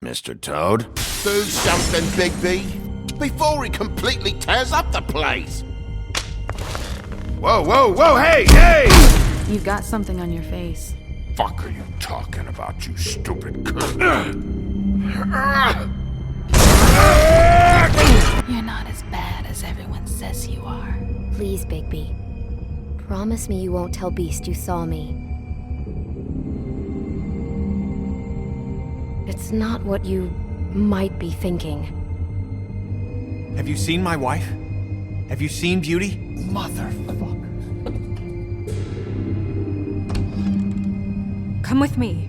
Mr. Toad? Do something, Bigby, before he completely tears up the place! Whoa, whoa, whoa, hey, hey! You've got something on your face. Fuck are you talking about, you stupid cunt? You're not as bad as everyone says you are. Please, Bigby. Promise me you won't tell Beast you saw me. It's not what you might be thinking. Have you seen my wife? Have you seen Beauty? Motherfucker. Come with me.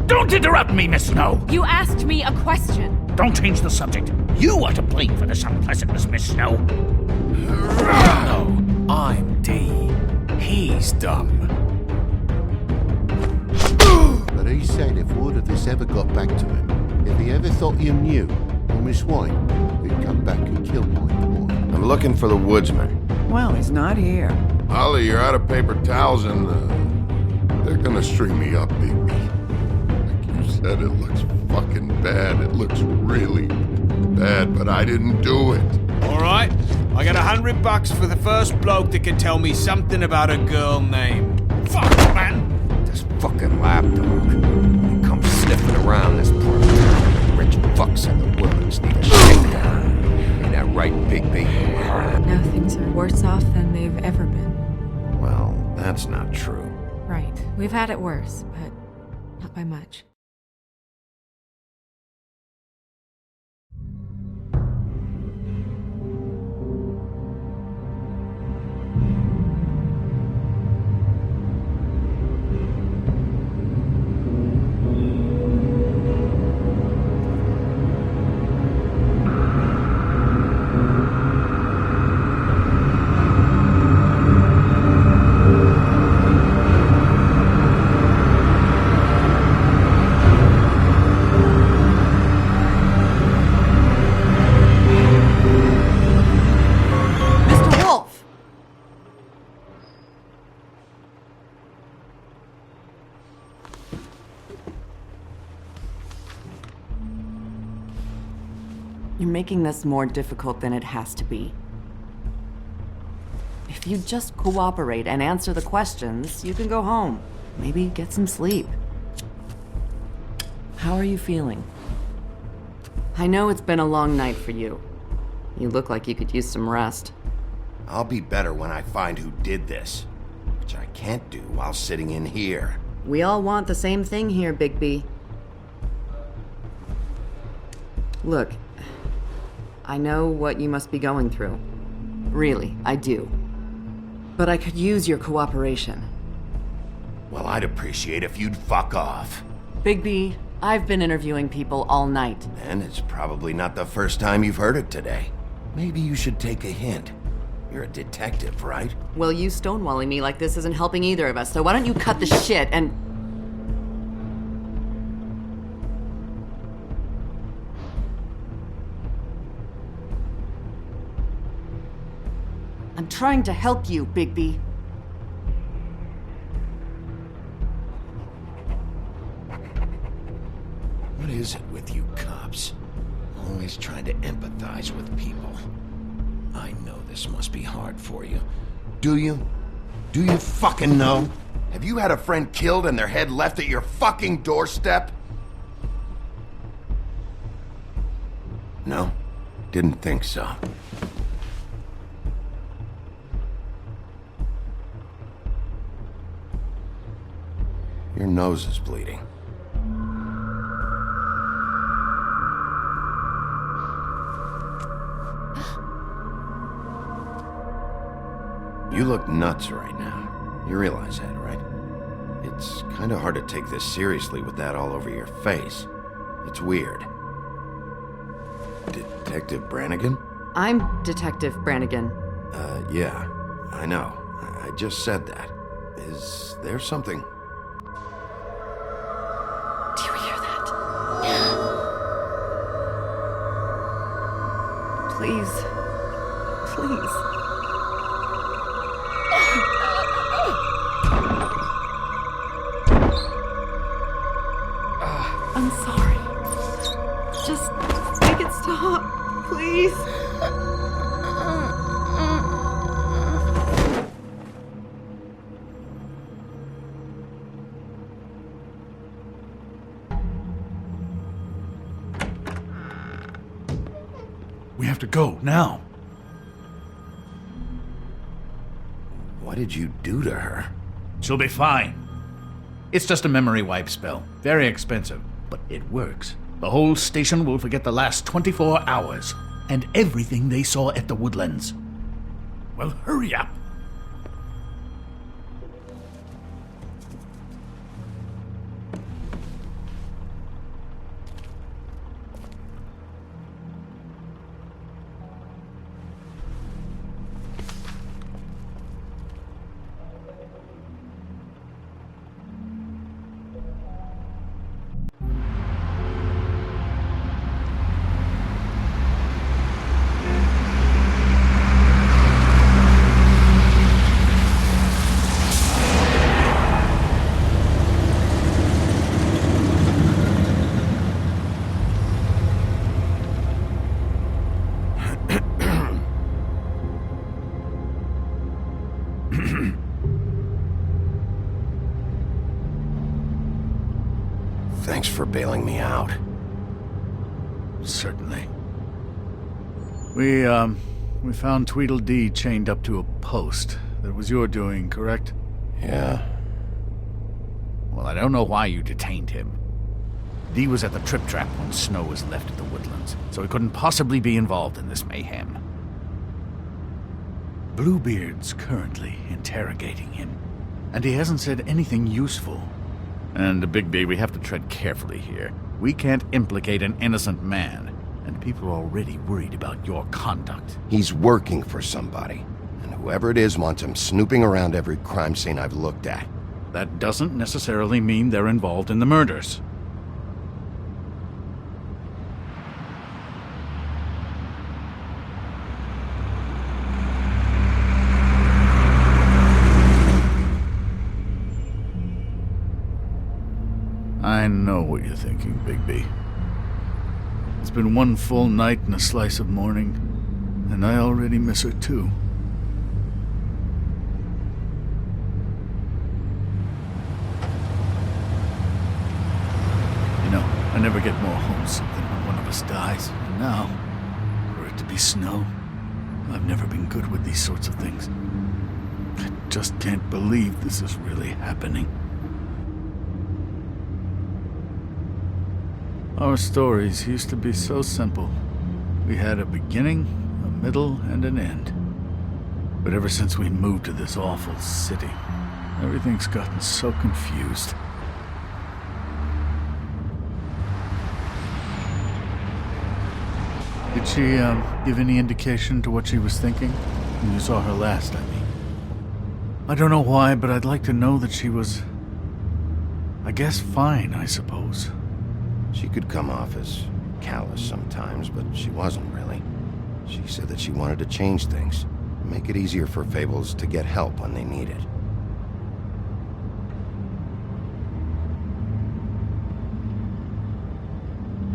Don't interrupt me, Miss Snow! You asked me a question. Don't change the subject. You are to blame for this unpleasantness, Miss Snow. No, I'm D. He's dumb. But he said if word of this ever got back to him, if he ever thought you knew, or Miss White, he'd come back and kill my boy. I'm looking for the woodsman. Well, he's not here. Ollie, you're out of paper towels and, they're gonna string me up, Bigby. Like you said, it looks fucking bad. It looks really bad, but I didn't do it. Alright, I got $100 for the first bloke that can tell me something about a girl named. Fuck, man! This fucking lapdog. He comes sniffing around this part of town. Rich fucks and the woodlands need a shakedown. Ain't that right, Bigby? Now things are worse off than they've ever been. Well, that's not true. Right. We've had it worse, but not by much. You're making this more difficult than it has to be. If you just cooperate and answer the questions, you can go home. Maybe get some sleep. How are you feeling? I know it's been a long night for you. You look like you could use some rest. I'll be better when I find who did this, which I can't do while sitting in here. We all want the same thing here, Bigby. Look, I know what you must be going through. Really, I do. But I could use your cooperation. Well, I'd appreciate if you'd fuck off. Bigby, I've been interviewing people all night. And it's probably not the first time you've heard it today. Maybe you should take a hint. You're a detective, right? Well, you stonewalling me like this isn't helping either of us, so why don't you cut the shit and... I'm trying to help you, Bigby. What is it with you cops? Always trying to empathize with people. I know this must be hard for you. Do you? Do you fucking know? Have you had a friend killed and their head left at your fucking doorstep? No? Didn't think so. Your nose is bleeding. You look nuts right now. You realize that, right? It's kind of hard to take this seriously with that all over your face. It's weird. Detective Brannigan? I'm Detective Brannigan. Yeah, I know. I just said that. Is there something? Do you hear that? Please. Please. I'm sorry. Just make it stop, please. We have to go, now. What did you do to her? She'll be fine. It's just a memory wipe spell. Very expensive, but it works. The whole station will forget the last 24 hours, and everything they saw at the Woodlands. Well, hurry up. Thanks for bailing me out. Certainly. We found Tweedledee chained up to a post. That was your doing, correct? Yeah. Well, I don't know why you detained him. Dee was at the Trip Trap when Snow was left at the Woodlands, so he couldn't possibly be involved in this mayhem. Bluebeard's currently interrogating him, and he hasn't said anything useful. And, Bigby, we have to tread carefully here. We can't implicate an innocent man, and people are already worried about your conduct. He's working for somebody, and whoever it is wants him snooping around every crime scene I've looked at. That doesn't necessarily mean they're involved in the murders. I know what you're thinking, Bigby. It's been one full night and a slice of morning, and I already miss her too. You know, I never get more homesick than when one of us dies, and now, for it to be Snow, I've never been good with these sorts of things. I just can't believe this is really happening. Our stories used to be so simple. We had a beginning, a middle, and an end. But ever since we moved to this awful city, everything's gotten so confused. Did she, give any indication to what she was thinking? When you saw her last, I mean. I don't know why, but I'd like to know that she was, I guess, fine, I suppose. She could come off as callous sometimes, but she wasn't really. She said that she wanted to change things, make it easier for Fables to get help when they need it.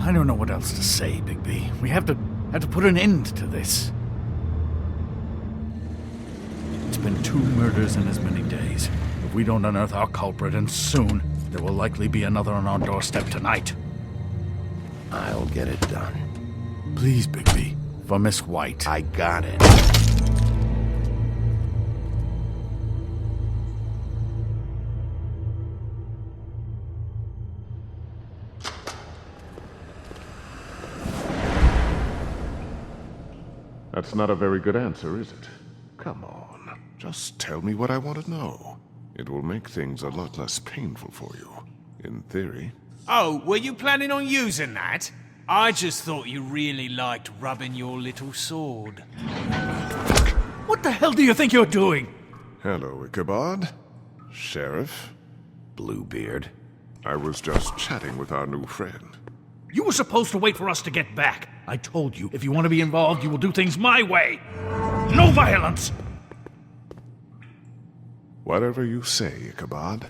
I don't know what else to say, Bigby. We have to put an end to this. It's been 2 murders in as many days. If we don't unearth our culprit, and soon, there will likely be another on our doorstep tonight. I'll get it done. Please, Bigby. For Miss White. I got it. That's not a very good answer, is it? Come on, just tell me what I want to know. It will make things a lot less painful for you, in theory. Oh, were you planning on using that? I just thought you really liked rubbing your little sword. What the hell do you think you're doing? Hello, Ichabod. Sheriff. Bluebeard. I was just chatting with our new friend. You were supposed to wait for us to get back. I told you, if you want to be involved, you will do things my way. No violence! Whatever you say, Ichabod.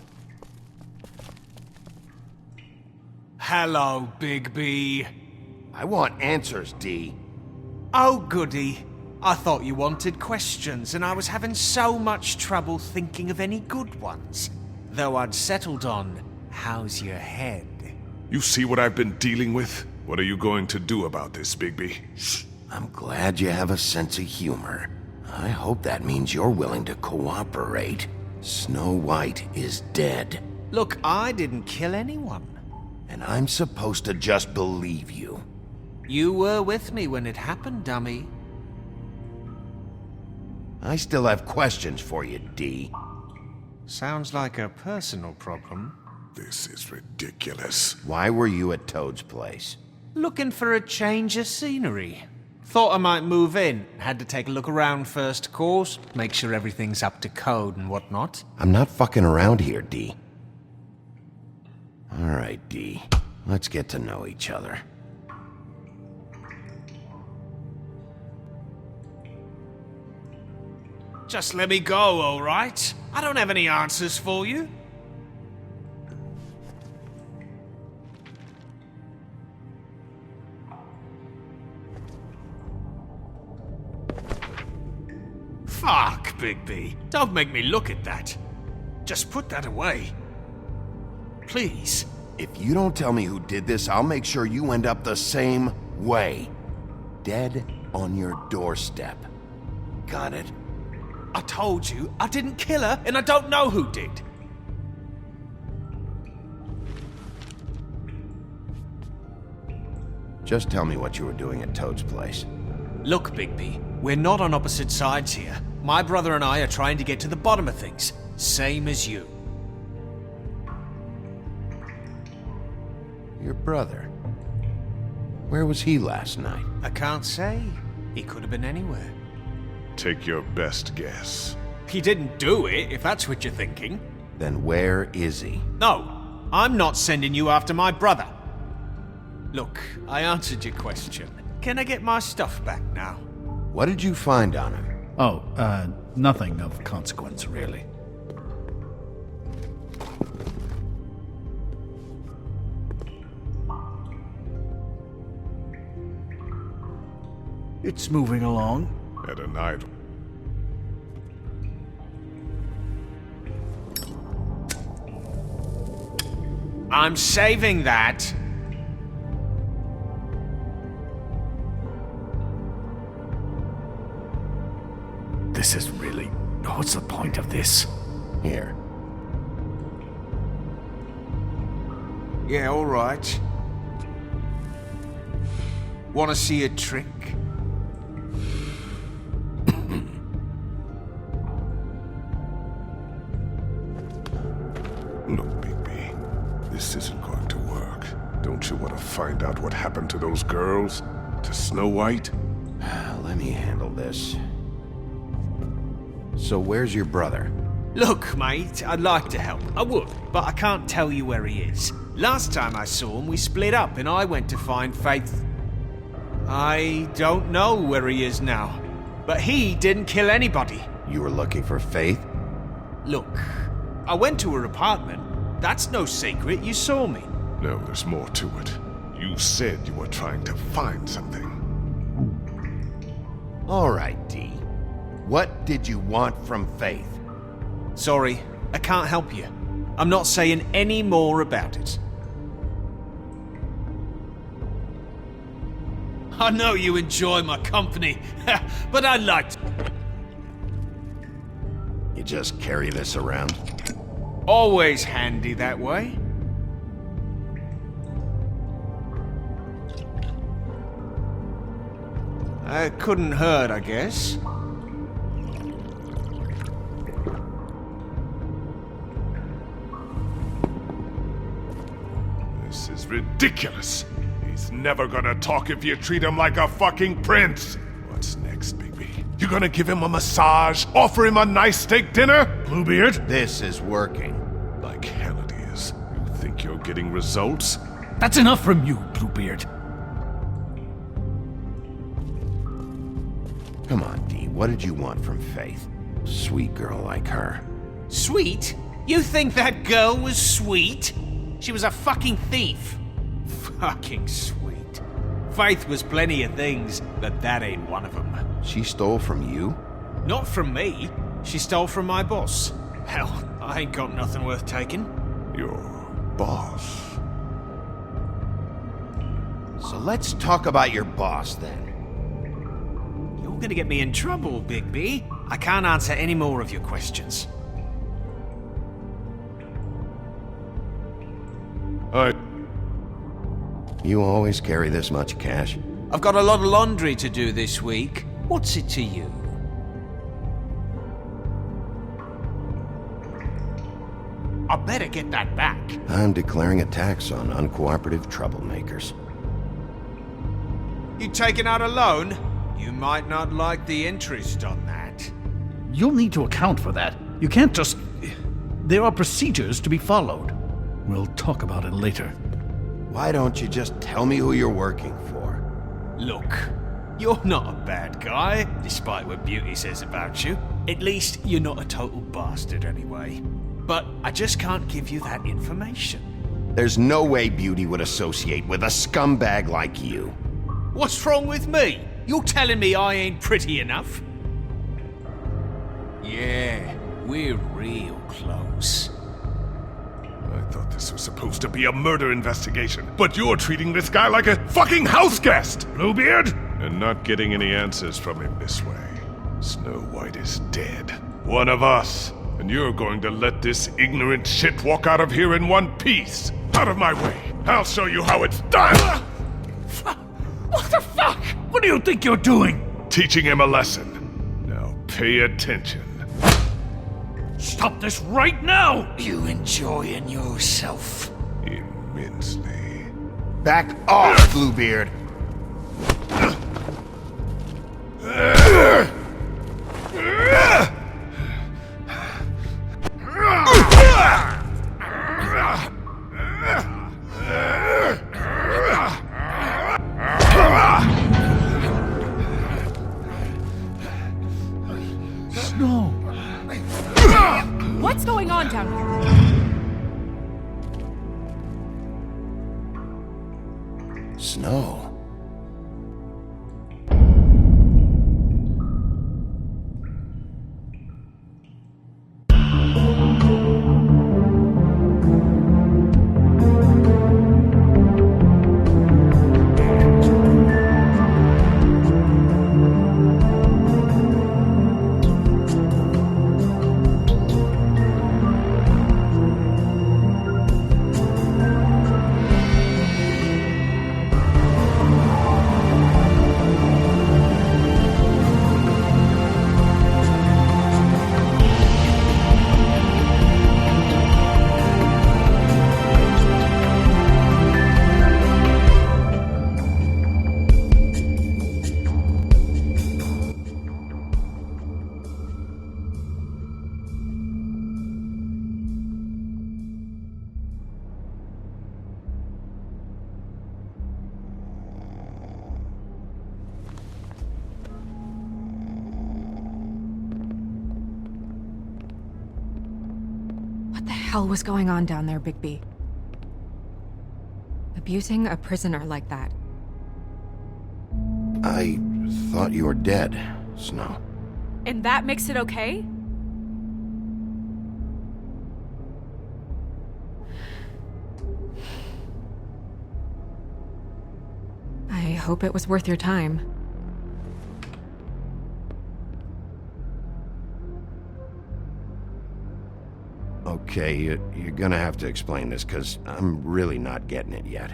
Hello, Big B. I want answers, D. Oh, goody. I thought you wanted questions, and I was having so much trouble thinking of any good ones. Though I'd settled on, how's your head? You see what I've been dealing with? What are you going to do about this, Bigby? I'm glad you have a sense of humor. I hope that means you're willing to cooperate. Snow White is dead. Look, I didn't kill anyone. And I'm supposed to just believe you. You were with me when it happened, dummy. I still have questions for you, D. Sounds like a personal problem. This is ridiculous. Why were you at Toad's place? Looking for a change of scenery. Thought I might move in. Had to take a look around first, of course. Make sure everything's up to code and whatnot. I'm not fucking around here, D. All right, D. Let's get to know each other. Just let me go, all right? I don't have any answers for you. Fuck, Bigby. Don't make me look at that. Just put that away. Please. If you don't tell me who did this, I'll make sure you end up the same way. Dead on your doorstep. Got it? I told you, I didn't kill her, and I don't know who did. Just tell me what you were doing at Toad's place. Look, Bigby, we're not on opposite sides here. My brother and I are trying to get to the bottom of things. Same as you. Your brother? Where was he last night? I can't say. He could have been anywhere. Take your best guess. He didn't do it, if that's what you're thinking. Then where is he? No, I'm not sending you after my brother. Look, I answered your question. Can I get my stuff back now? What did you find on him? Oh, nothing of consequence, really. It's moving along. At a night. I'm saving that. This is really... What's the point of this? Here. Yeah, all right. Want to see a trick? Look, Bigby, this isn't going to work. Don't you want to find out what happened to those girls? To Snow White? Let me handle this. So where's your brother? Look, mate, I'd like to help. I would, but I can't tell you where he is. Last time I saw him, we split up and I went to find Faith. I don't know where he is now, but he didn't kill anybody. You were looking for Faith? Look, I went to her apartment. That's no secret, you saw me. No, there's more to it. You said you were trying to find something. All right, D. What did you want from Faith? Sorry, I can't help you. I'm not saying any more about it. I know you enjoy my company, but I'd like to... You just carry this around? Always handy that way. Couldn't hurt, I guess. This is ridiculous. He's never gonna talk if you treat him like a fucking prince. What's next, Bigby? You gonna give him a massage? Offer him a nice steak dinner? Bluebeard? This is working. Like hell it is. You think you're getting results? That's enough from you, Bluebeard. Come on, Dee. What did you want from Faith? Sweet girl like her. Sweet? You think that girl was sweet? She was a fucking thief. Fucking sweet. Faith was plenty of things, but that ain't one of them. She stole from you? Not from me. She stole from my boss. Hell, I ain't got nothing worth taking. Your boss? So let's talk about your boss, then. You're gonna get me in trouble, Bigby. I can't answer any more of your questions. You always carry this much cash? I've got a lot of laundry to do this week. What's it to you? I better get that back. I'm declaring a tax on uncooperative troublemakers. You taking out a loan? You might not like the interest on that. You'll need to account for that. You can't just... There are procedures to be followed. We'll talk about it later. Why don't you just tell me who you're working for? Look, you're not a bad guy, despite what Beauty says about you. At least you're not a total bastard anyway. But I just can't give you that information. There's no way Beauty would associate with a scumbag like you. What's wrong with me? You're telling me I ain't pretty enough? Yeah, we're real close. I thought this was supposed to be a murder investigation, but you're treating this guy like a fucking house guest, Bluebeard! And not getting any answers from him this way. Snow White is dead. One of us. And you're going to let this ignorant shit walk out of here in one piece. Out of my way. I'll show you how it's done! What the fuck? What do you think you're doing? Teaching him a lesson. Now pay attention. Stop this right now! You enjoying yourself? Immensely. Back off, Bluebeard! Snow! What's going on down here? Snow. What the hell was going on down there, Bigby? Abusing a prisoner like that. I thought you were dead, Snow. And that makes it okay? I hope it was worth your time. Okay, you're gonna have to explain this, because I'm really not getting it yet.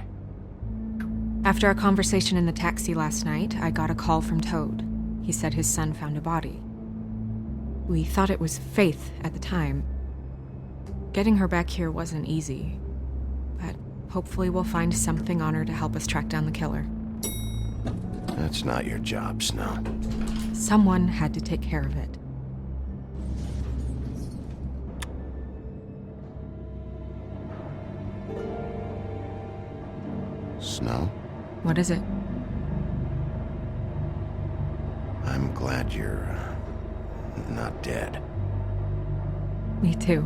After a conversation in the taxi last night, I got a call from Toad. He said his son found a body. We thought it was Faith at the time. Getting her back here wasn't easy, but hopefully we'll find something on her to help us track down the killer. That's not your job, Snow. Someone had to take care of it. Snow? What is it? I'm glad you're not dead. Me too.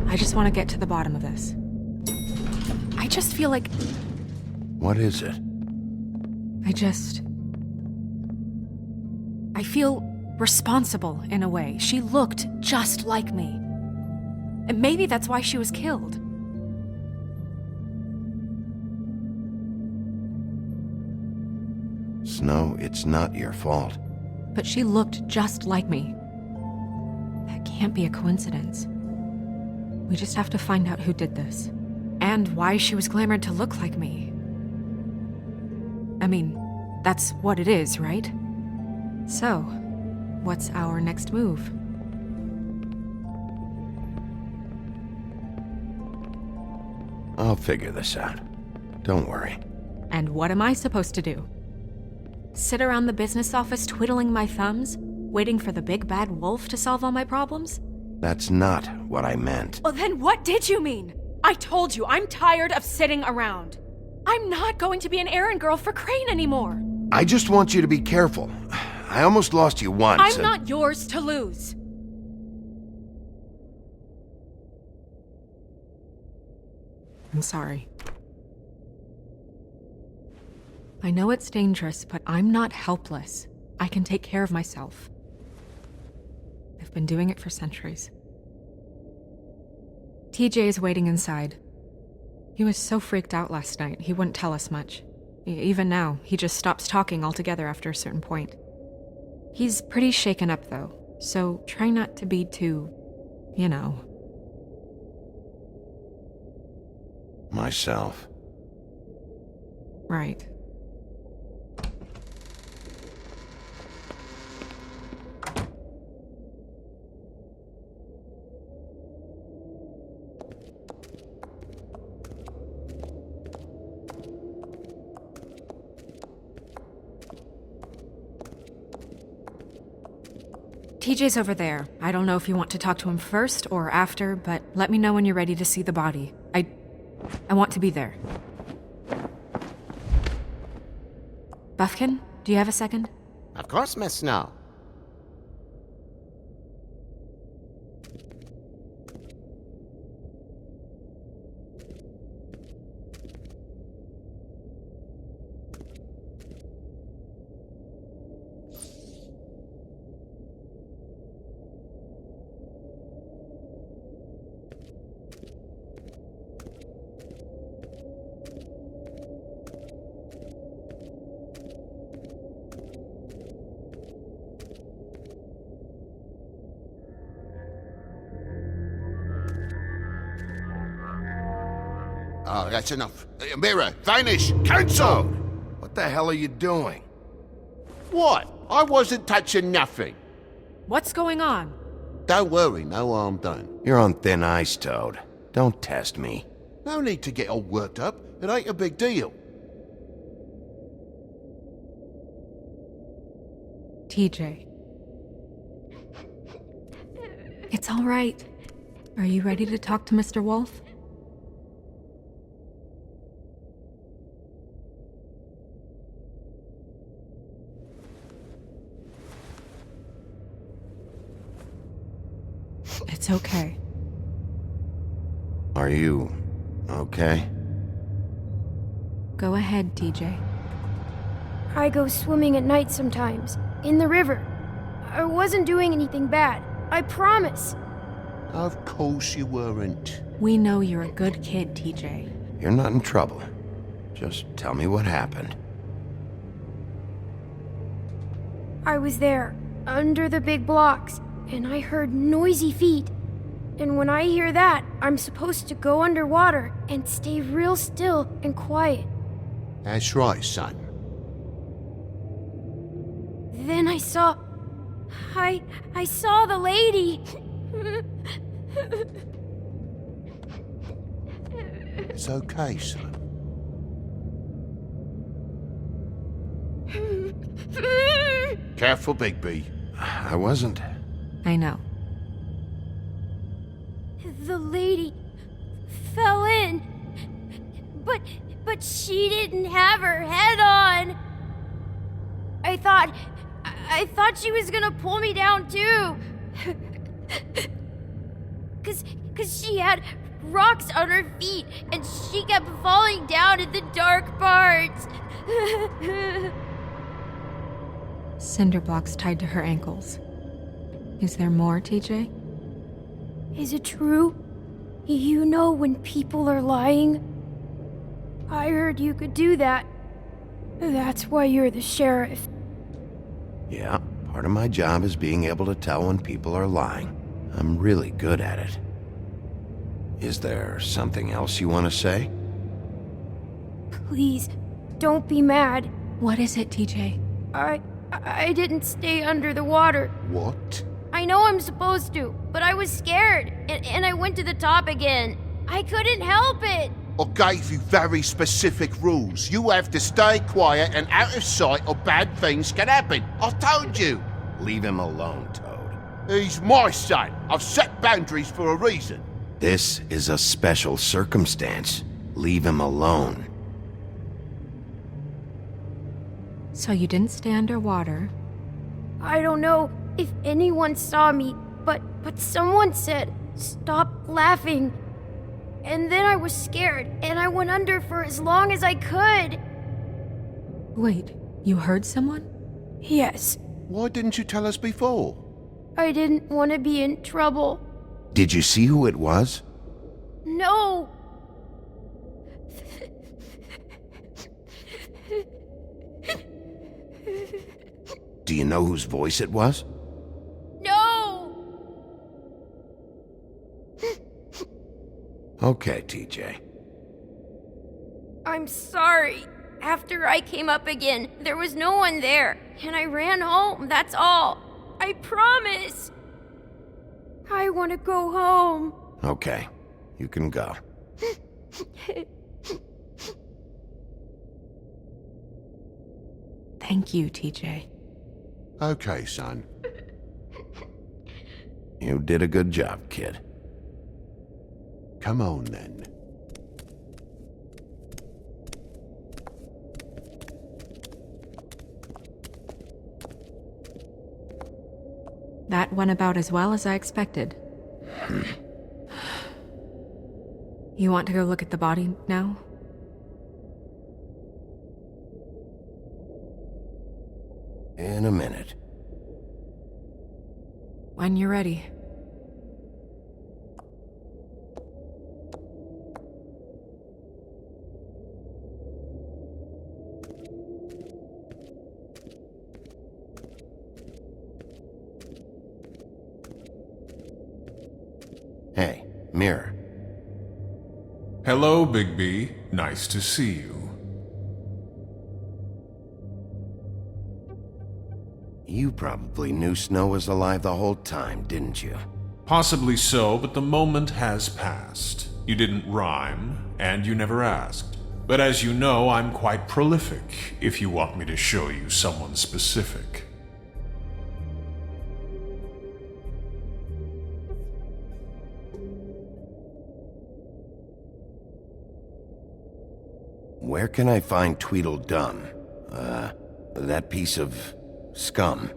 I just want to get to the bottom of this. I just feel like... What is it? I feel responsible in a way. She looked just like me. And maybe that's why she was killed. Snow, it's not your fault. But she looked just like me. That can't be a coincidence. We just have to find out who did this. And why she was glamored to look like me. I mean, that's what it is, right? So, what's our next move? I'll figure this out. Don't worry. And what am I supposed to do? Sit around the business office twiddling my thumbs, waiting for the big bad wolf to solve all my problems? That's not what I meant. Well, then what did you mean? I told you, I'm tired of sitting around. I'm not going to be an errand girl for Crane anymore. I just want you to be careful. I almost lost you once. I'm not yours to lose. I'm sorry. I know it's dangerous, but I'm not helpless. I can take care of myself. I've been doing it for centuries. TJ is waiting inside. He was so freaked out last night, he wouldn't tell us much. Even now, he just stops talking altogether after a certain point. He's pretty shaken up, though, so try not to be too, you know. Myself. Right. TJ's over there. I don't know if you want to talk to him first or after, but let me know when you're ready to see the body. I want to be there. Buffkin, do you have a second? Of course, Miss Snow. Oh, that's enough. Mirror, vanish, cancel! What the hell are you doing? What? I wasn't touching nothing. What's going on? Don't worry, no harm done. You're on thin ice, Toad. Don't test me. No need to get all worked up. It ain't a big deal. TJ. It's all right. Are you ready to talk to Mr. Wolf? It's okay. Are you okay? Go ahead, TJ. I go swimming at night sometimes, in the river. I wasn't doing anything bad, I promise. Of course you weren't. We know you're a good kid, TJ. You're not in trouble. Just tell me what happened. I was there, under the big blocks, and I heard noisy feet. And when I hear that, I'm supposed to go underwater and stay real still and quiet. That's right, son. Then I saw the lady. It's okay, son. Careful, Bigby. I wasn't. I know. The lady fell in. But she didn't have her head on. I thought she was gonna pull me down too. Cause she had rocks on her feet and she kept falling down in the dark parts. Cinder blocks tied to her ankles. Is there more, TJ? Is it true? You know when people are lying? I heard you could do that. That's why you're the sheriff. Yeah, part of my job is being able to tell when people are lying. I'm really good at it. Is there something else you want to say? Please, don't be mad. What is it, TJ? I didn't stay under the water. What? I know I'm supposed to, but I was scared, and I went to the top again. I couldn't help it. I gave you very specific rules. You have to stay quiet and out of sight or bad things can happen. I told you. Leave him alone, Toad. He's my son. I've set boundaries for a reason. This is a special circumstance. Leave him alone. So you didn't stay underwater. I don't know if anyone saw me, but someone said, "Stop laughing." And then I was scared, and I went under for as long as I could. Wait, you heard someone? Yes, Why didn't you tell us before? I didn't want to be in trouble. Did you see who it was? No! Do you know whose voice it was? No! Okay, TJ. I'm sorry. After I came up again, there was no one there, and I ran home, that's all. I promise. I want to go home. Okay, you can go. Thank you, TJ. Okay, son. You did a good job, kid. Come on, then. That went about as well as I expected. You want to go look at the body now? In a minute. When you're ready. Hey, Mirror. Hello, Bigby. Nice to see you. You probably knew Snow was alive the whole time, didn't you? Possibly so, but the moment has passed. You didn't rhyme, and you never asked. But as you know, I'm quite prolific, if you want me to show you someone specific. Where can I find Tweedledum? That piece of scum.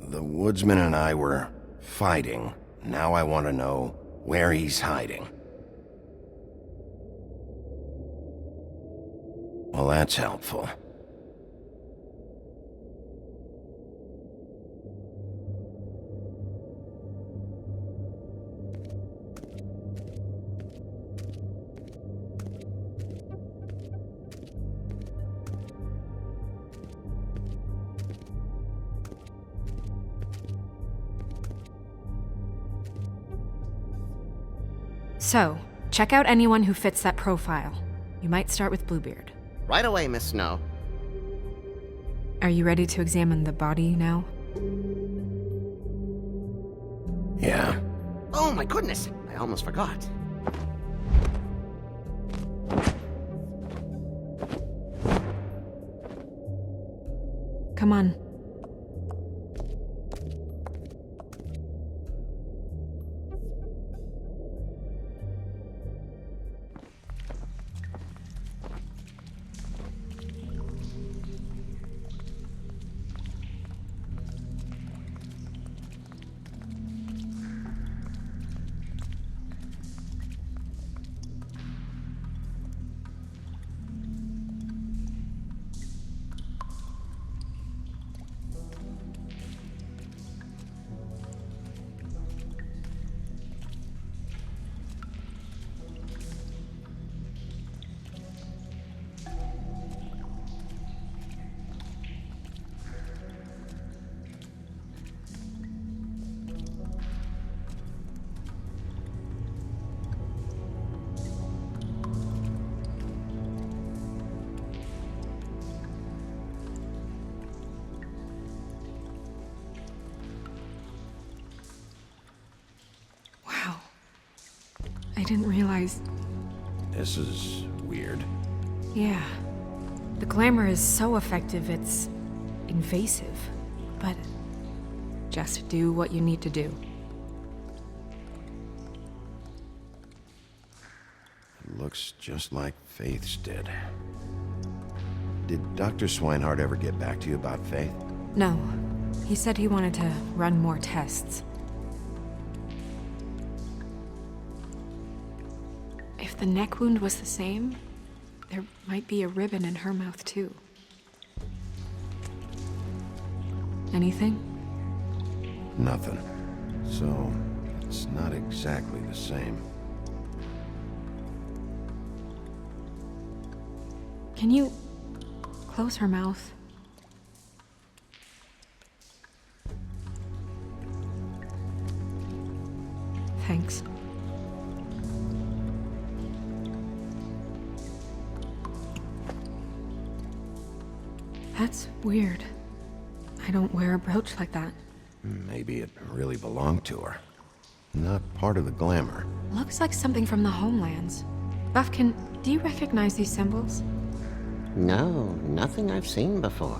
The woodsman and I were fighting. Now I want to know where he's hiding. Well, that's helpful. So, check out anyone who fits that profile. You might start with Bluebeard. Right away, Miss Snow. Are you ready to examine the body now? Yeah. Oh my goodness, I almost forgot. Come on. I didn't realize... This is weird. Yeah. The glamour is so effective, it's invasive. But just do what you need to do. It looks just like Faith's did. Did Dr. Swinehart ever get back to you about Faith? No. He said he wanted to run more tests. If the neck wound was the same, there might be a ribbon in her mouth too. Anything? Nothing. So, it's not exactly the same. Can you close her mouth? Thanks. That's weird. I don't wear a brooch like that. Maybe it really belonged to her. Not part of the glamour. Looks like something from the homelands. Buffkin, do you recognize these symbols? No, nothing I've seen before.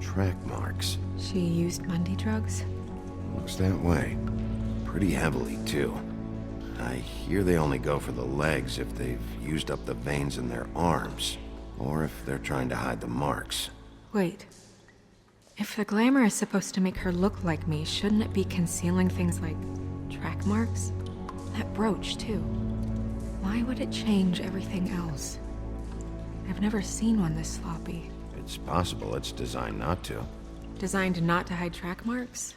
Track marks. She used Mundy drugs? Looks that way. Pretty heavily, too. I hear they only go for the legs if they've used up the veins in their arms, or if they're trying to hide the marks. Wait. If the glamour is supposed to make her look like me, shouldn't it be concealing things like track marks? That brooch, too. Why would it change everything else? I've never seen one this sloppy. It's possible it's designed not to. Designed not to hide track marks?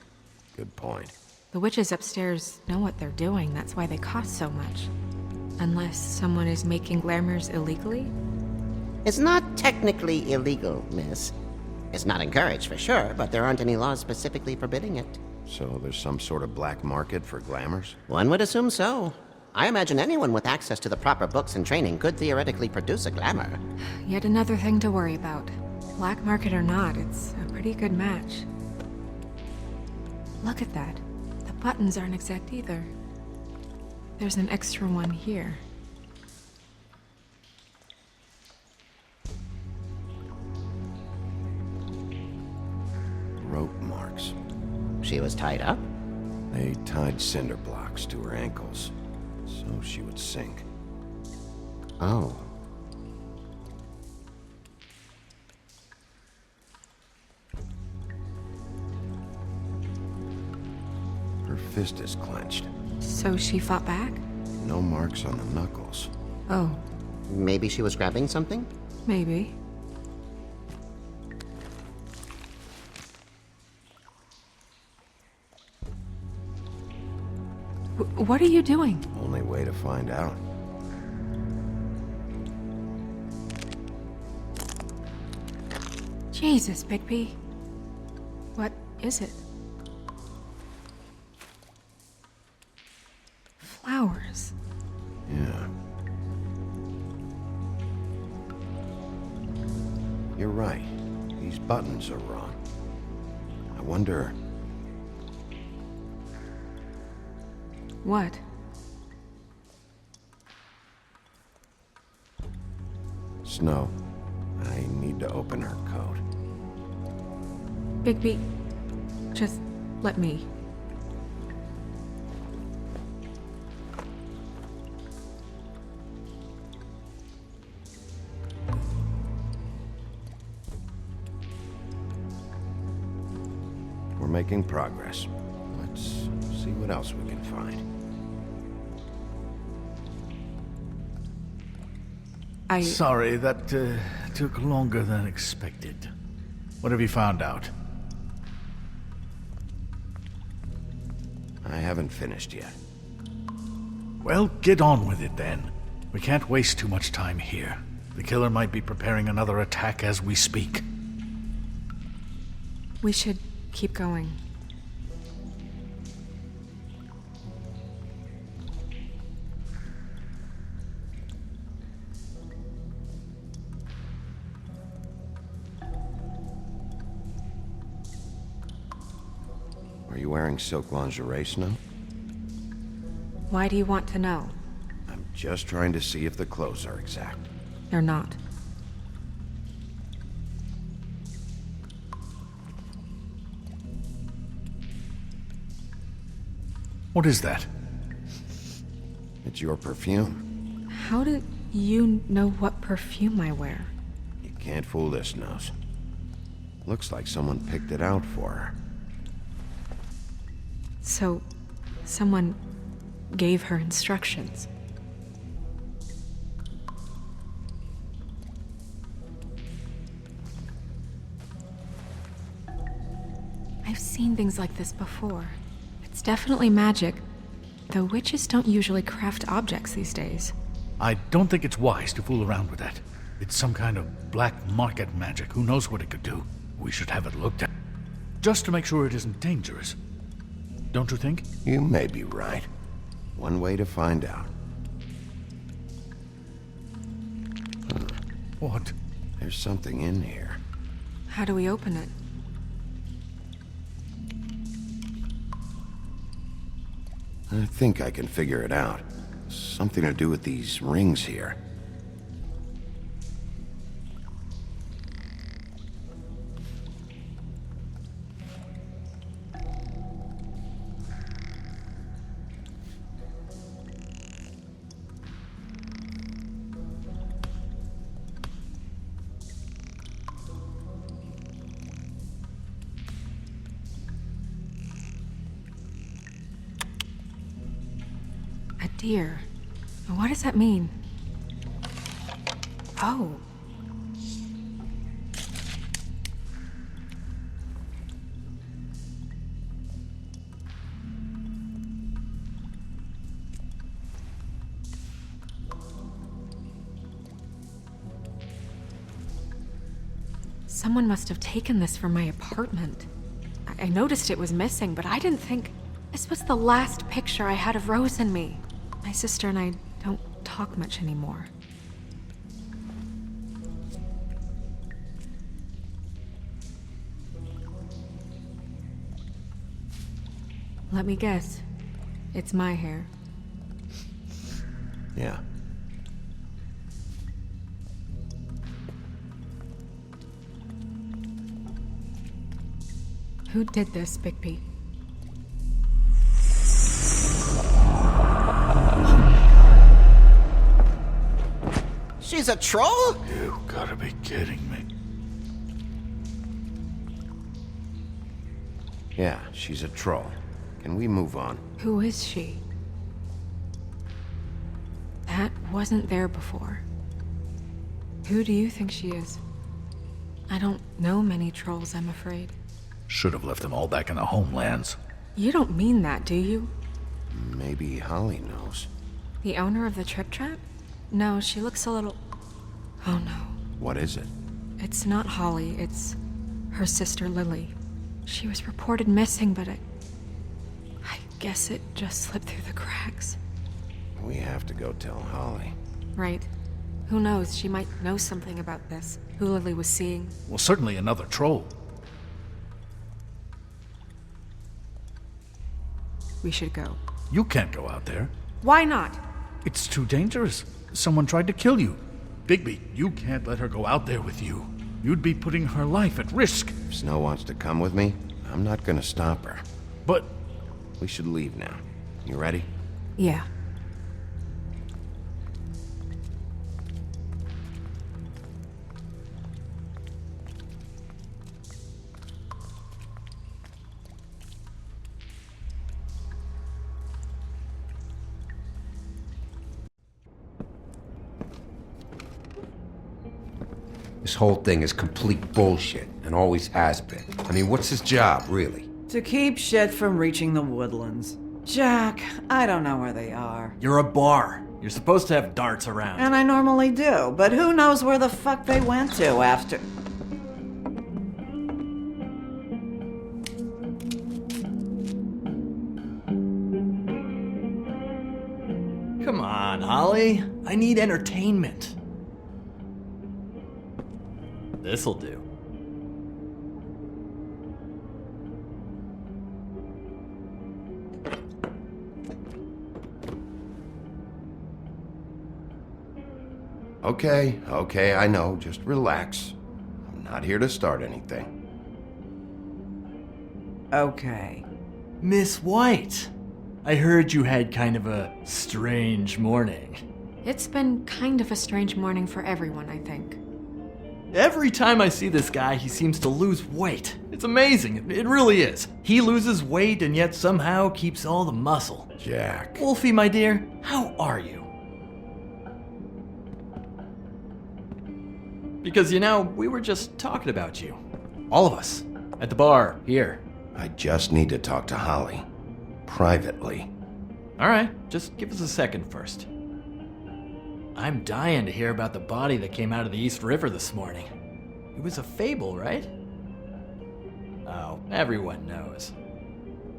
Good point. The witches upstairs know what they're doing, that's why they cost so much. Unless someone is making glamours illegally? It's not technically illegal, miss. It's not encouraged for sure, but there aren't any laws specifically forbidding it. So there's some sort of black market for glamours? One would assume so. I imagine anyone with access to the proper books and training could theoretically produce a glamour. Yet another thing to worry about. Black market or not, it's a pretty good match. Look at that. The buttons aren't exact either. There's an extra one here. Rope marks. She was tied up? They tied cinder blocks to her ankles, so she would sink. Oh. Her fist is clenched. So she fought back? No marks on the knuckles. Oh, Maybe she was grabbing something? maybe. What are you doing? Only way to find out. Jesus, Bigby. What is it? Flowers. Yeah. You're right. These buttons are wrong. I wonder... What? Snow, I need to open her coat. Bigby, just let me. We're making progress. Let's see what else we can find. Sorry, that took longer than expected. What have you found out? I haven't finished yet. Well, get on with it then. We can't waste too much time here. The killer might be preparing another attack as we speak. We should keep going. Are you wearing silk lingerie, Snow? Why do you want to know? I'm just trying to see if the clothes are exact. They're not. What is that? It's your perfume. How do you know what perfume I wear? You can't fool this nose. Looks like someone picked it out for her. So, someone gave her instructions. I've seen things like this before. It's definitely magic, though witches don't usually craft objects these days. I don't think it's wise to fool around with that. It's some kind of black market magic. Who knows what it could do? We should have it looked at. Just to make sure it isn't dangerous. Don't you think? You may be right. One way to find out. What? There's something in here. How do we open it? I think I can figure it out. Something to do with these rings here. A deer. What does that mean? Oh. Someone must have taken this from my apartment. I noticed it was missing, but I didn't think... This was the last picture I had of Rose and me. My sister and I don't talk much anymore. Let me guess. It's my hair. Yeah. Who did this, Bigby? She's a troll? You gotta be kidding me. Yeah, she's a troll. Can we move on? Who is she? That wasn't there before. Who do you think she is? I don't know many trolls, I'm afraid. Should have left them all back in the homelands. You don't mean that, do you? Maybe Holly knows. The owner of the Trip Trap? No, she looks a little... Oh no. What is it? It's not Holly, it's Her sister Lily. She was reported missing, but I guess it just slipped through the cracks. We have to go tell Holly. Right. Who knows? She might know something about this. Who Lily was seeing. Well, certainly another troll. We should go. You can't go out there. Why not? It's too dangerous. Someone tried to kill you. Bigby, you can't let her go out there with you. You'd be putting her life at risk. If Snow wants to come with me, I'm not gonna stop her. But We should leave now. You ready? Yeah. This whole thing is complete bullshit, and always has been. I mean, what's his job, really? To keep shit from reaching the woodlands. Jack, I don't know where they are. You're a bar. You're supposed to have darts around. And I normally do, but who knows where the fuck they went to after... Come on, Holly. I need entertainment. This'll do. Okay, I know. Just relax. I'm not here to start anything. Okay. Miss White, I heard you had kind of a strange morning. It's been kind of a strange morning for everyone, I think. Every time I see this guy, he seems to lose weight. It's amazing. It really is. He loses weight and yet somehow keeps all the muscle. Jack. Wolfie, my dear, how are you? Because, you know, we were just talking about you. All of us. At the bar, here. I just need to talk to Holly. Privately. Alright, just give us a second first. I'm dying to hear about the body that came out of the East River this morning. It was a fable, right? Oh, everyone knows.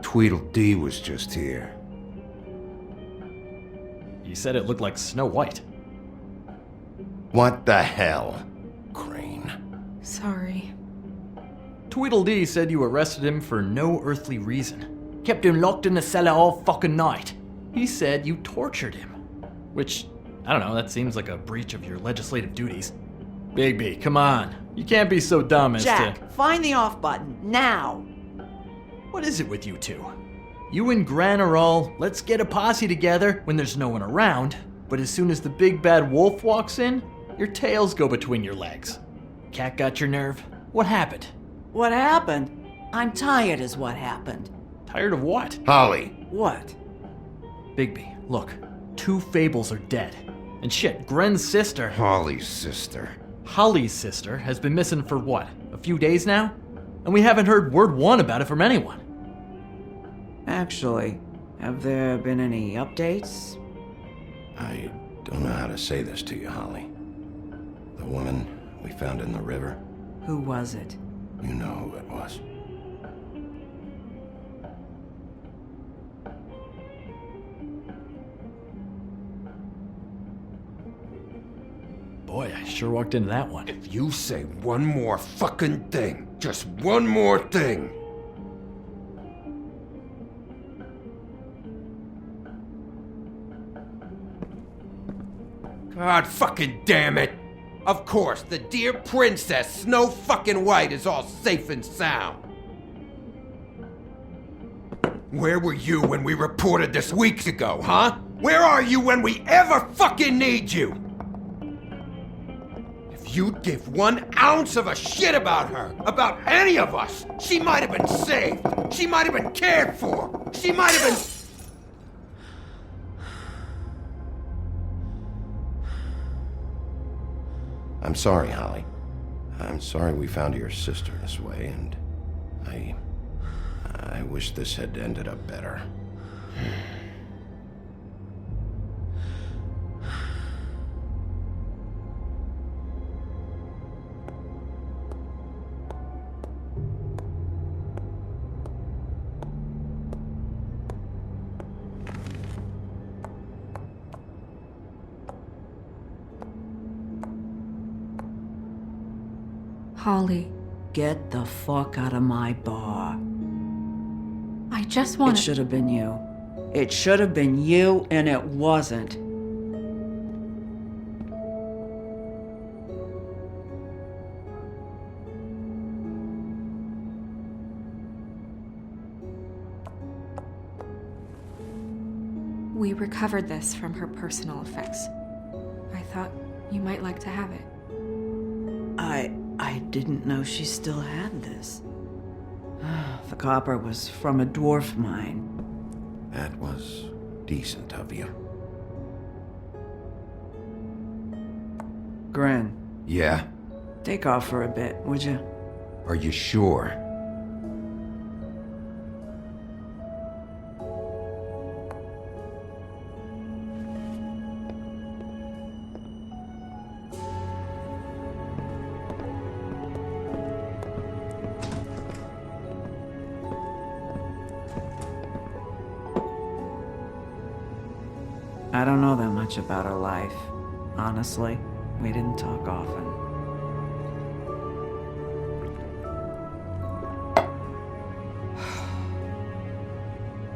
Tweedledee was just here. You said it looked like Snow White. What the hell, Crane? Sorry. Tweedledee said you arrested him for no earthly reason. Kept him locked in the cellar all fucking night. He said you tortured him. Which, I don't know, that seems like a breach of your legislative duties. Bigby, come on. You can't be so dumb as Jack, find the off button, now! What is it with you two? You and Gran are all, let's get a posse together when there's no one around, but as soon as the big bad wolf walks in, your tails go between your legs. Cat got your nerve? What happened? What happened? I'm tired is what happened. Tired of what? Holly. What? Bigby, look. 2 fables are dead. And shit, Gren's sister... Holly's sister. Holly's sister has been missing for what? A few days now? And we haven't heard word one about it from anyone. Actually, have there been any updates? I don't know how to say this to you, Holly. The woman we found in the river. Who was it? You know who it was. Boy, I sure walked into that one. If you say one more fucking thing, just one more thing. God fucking damn it! Of course, the dear princess, Snow fucking White, is all safe and sound. Where were you when we reported this weeks ago, huh? Where are you when we ever fucking need you? If you'd give 1 ounce of a shit about her, about any of us, she might have been saved. She might have been cared for. She might have been... I'm sorry, Holly. I'm sorry we found your sister this way, and I wish this had ended up better. Holly, Get the fuck out of my bar. I just It want should have been you. It should have been you, and it wasn't. We recovered this from her personal effects. I thought you might like to have it. I didn't know she still had this. The copper was from a dwarf mine. That was decent of you. Gren, Yeah? take off for a bit, would you? Are you sure? I don't know that much about her life. Honestly, we didn't talk often.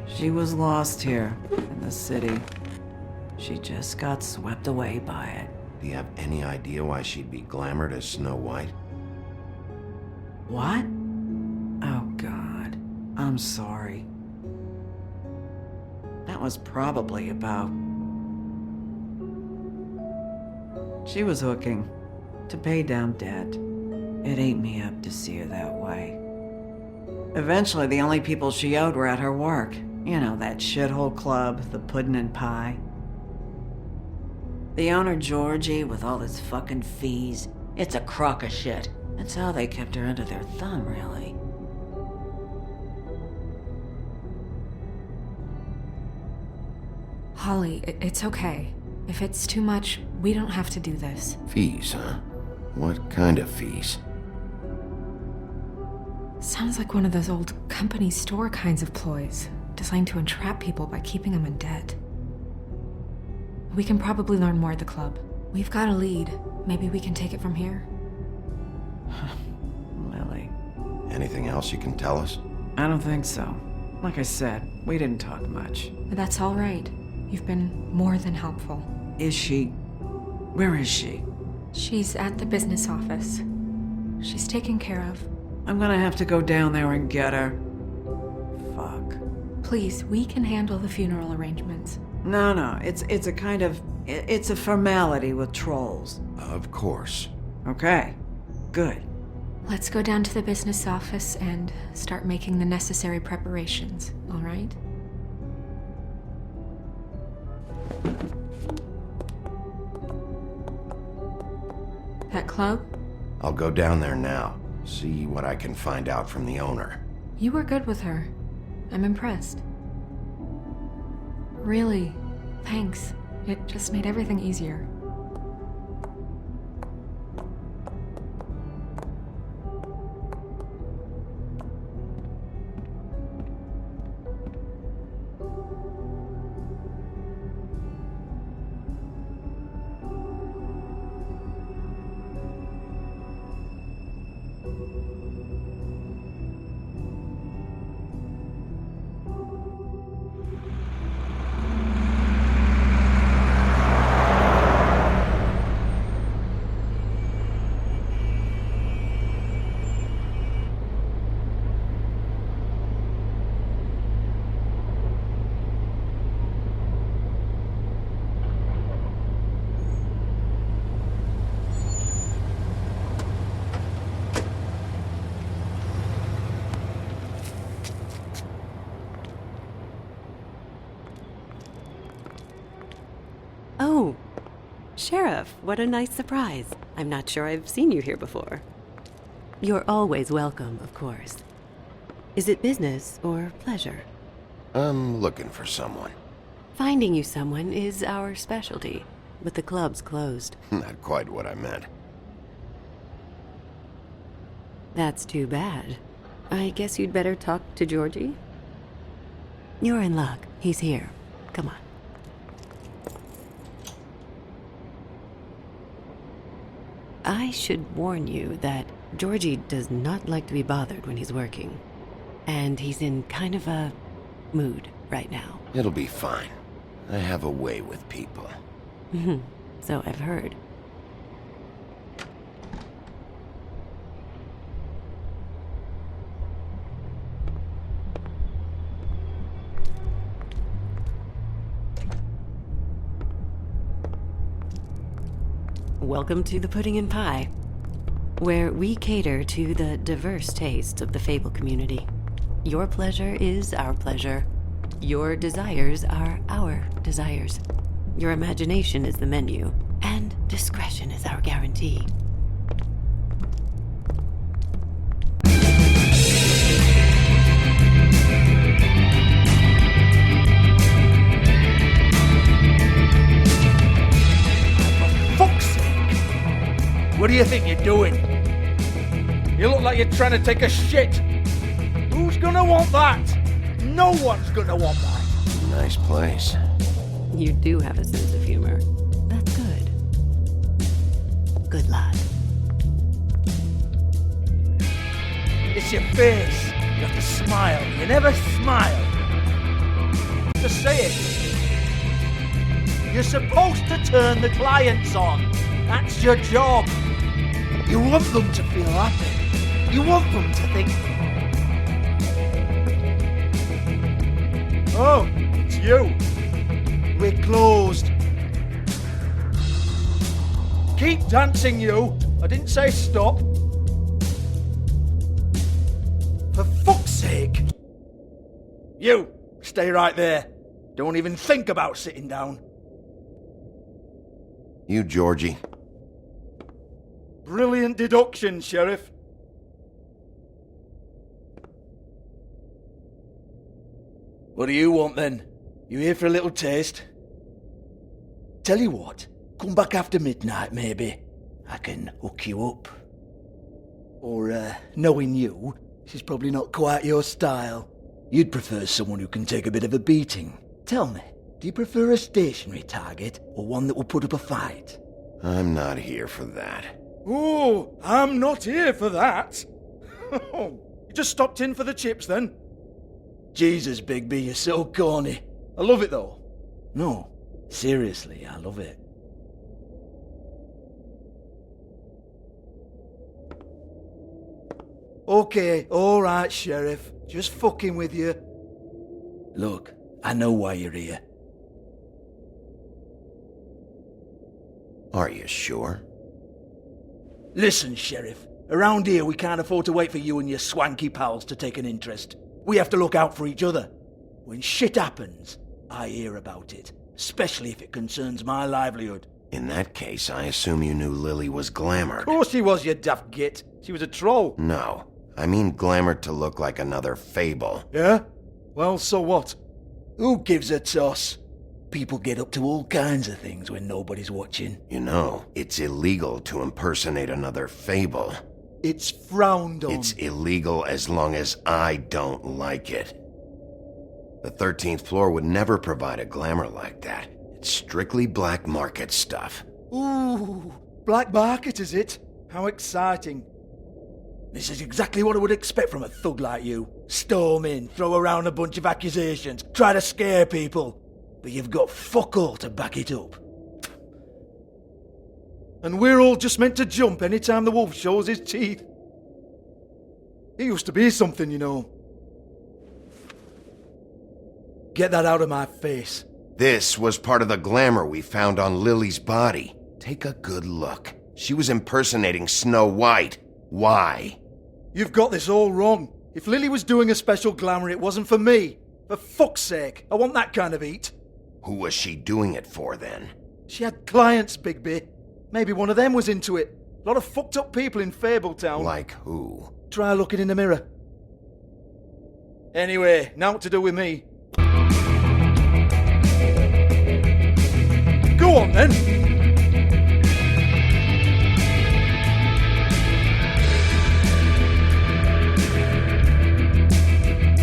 She was lost here in the city. She just got swept away by it. Do you have any idea why she'd be glamored as Snow White? What? Oh, God. I'm sorry. That was probably about... She was hooking to pay down debt. It ate me up to see her that way. Eventually, the only people she owed were at her work. You know, that shithole club, the Puddin' and Pie. The owner, Georgie, with all his fucking fees. It's a crock of shit. That's how they kept her under their thumb, really. Holly, it's okay. If it's too much, we don't have to do this. Fees, huh? What kind of fees? Sounds like one of those old company store kinds of ploys, designed to entrap people by keeping them in debt. We can probably learn more at the club. We've got a lead. Maybe we can take it from here? Lily. Anything else you can tell us? I don't think so. Like I said, we didn't talk much. But that's all right. You've been more than helpful. Is she? Where is she? She's at the business office. She's taken care of. I'm gonna have to go down there and get her. Fuck. Please, we can handle the funeral arrangements. No, it's a kind of... It's a formality with trolls. Of course. Okay, good. Let's go down to the business office and start making the necessary preparations, all right? That club? I'll go down there now. See what I can find out from the owner. You were good with her. I'm impressed. Really, thanks. It just made everything easier. Oh, Sheriff, what a nice surprise. I'm not sure I've seen you here before. You're always welcome, of course. Is it business or pleasure? I'm looking for someone. Finding you someone is our specialty, but the club's closed. Not quite what I meant. That's too bad. I guess you'd better talk to Georgie? You're in luck. He's here. Come on. I should warn you that Georgie does not like to be bothered when he's working. And he's in kind of a mood right now. It'll be fine. I have a way with people. So I've heard. Welcome to the Pudding and Pie, where we cater to the diverse tastes of the Fable community. Your pleasure is our pleasure. Your desires are our desires. Your imagination is the menu, and discretion is our guarantee. What do you think you're doing? You look like you're trying to take a shit. Who's gonna want that? No one's gonna want that. Nice place. You do have a sense of humor. That's good. Good lad. It's your face. You have to smile. You never smile. Just say it. You're supposed to turn the clients on. That's your job. You want them to feel happy. You want them to think, oh, it's you. We're closed. Keep dancing, you. I didn't say stop. For fuck's sake. You, stay right there. Don't even think about sitting down. You, Georgie. Brilliant deduction, Sheriff. What do you want then? You here for a little taste? Tell you what, come back after midnight maybe. I can hook you up. Or, knowing you, she's probably not quite your style. You'd prefer someone who can take a bit of a beating. Tell me, do you prefer a stationary target or one that will put up a fight? I'm not here for that. Oh, I'm not here for that. You just stopped in for the chips then? Jesus, Bigby, you're so corny. I love it though. No, seriously, I love it. Okay, alright, Sheriff. Just fucking with you. Look, I know why you're here. Are you sure? Listen, Sheriff. Around here, we can't afford to wait for you and your swanky pals to take an interest. We have to look out for each other. When shit happens, I hear about it. Especially if it concerns my livelihood. In that case, I assume you knew Lily was glamored. Of course she was, you daft git. She was a troll. No. I mean glamored to look like another fable. Yeah? Well, so what? Who gives a toss? People get up to all kinds of things when nobody's watching. You know, it's illegal to impersonate another fable. It's frowned on. It's illegal as long as I don't like it. The 13th floor would never provide a glamour like that. It's strictly black market stuff. Ooh, black market is it? How exciting. This is exactly what I would expect from a thug like you. Storm in, throw around a bunch of accusations, try to scare people. But you've got fuck all to back it up. And we're all just meant to jump any time the wolf shows his teeth. He used to be something, you know. Get that out of my face. This was part of the glamour we found on Lily's body. Take a good look. She was impersonating Snow White. Why? You've got this all wrong. If Lily was doing a special glamour, it wasn't for me. For fuck's sake, I want that kind of eat. Who was she doing it for, then? She had clients, Bigby. Maybe one of them was into it. A lot of fucked up people in Fabletown. Like who? Try looking in the mirror. Anyway, now what to do with me? Go on, then.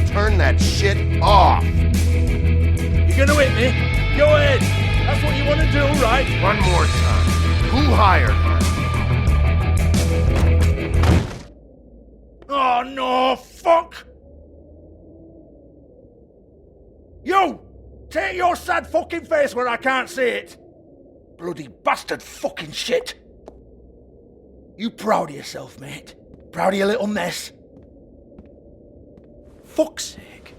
Turn that shit off! You gonna hit me? Go ahead. That's what you want to do, right? One more time. Who hired her? Take your sad fucking face where I can't see it! Bloody bastard fucking shit! You proud of yourself, mate? Proud of your little mess? Fuck's sake.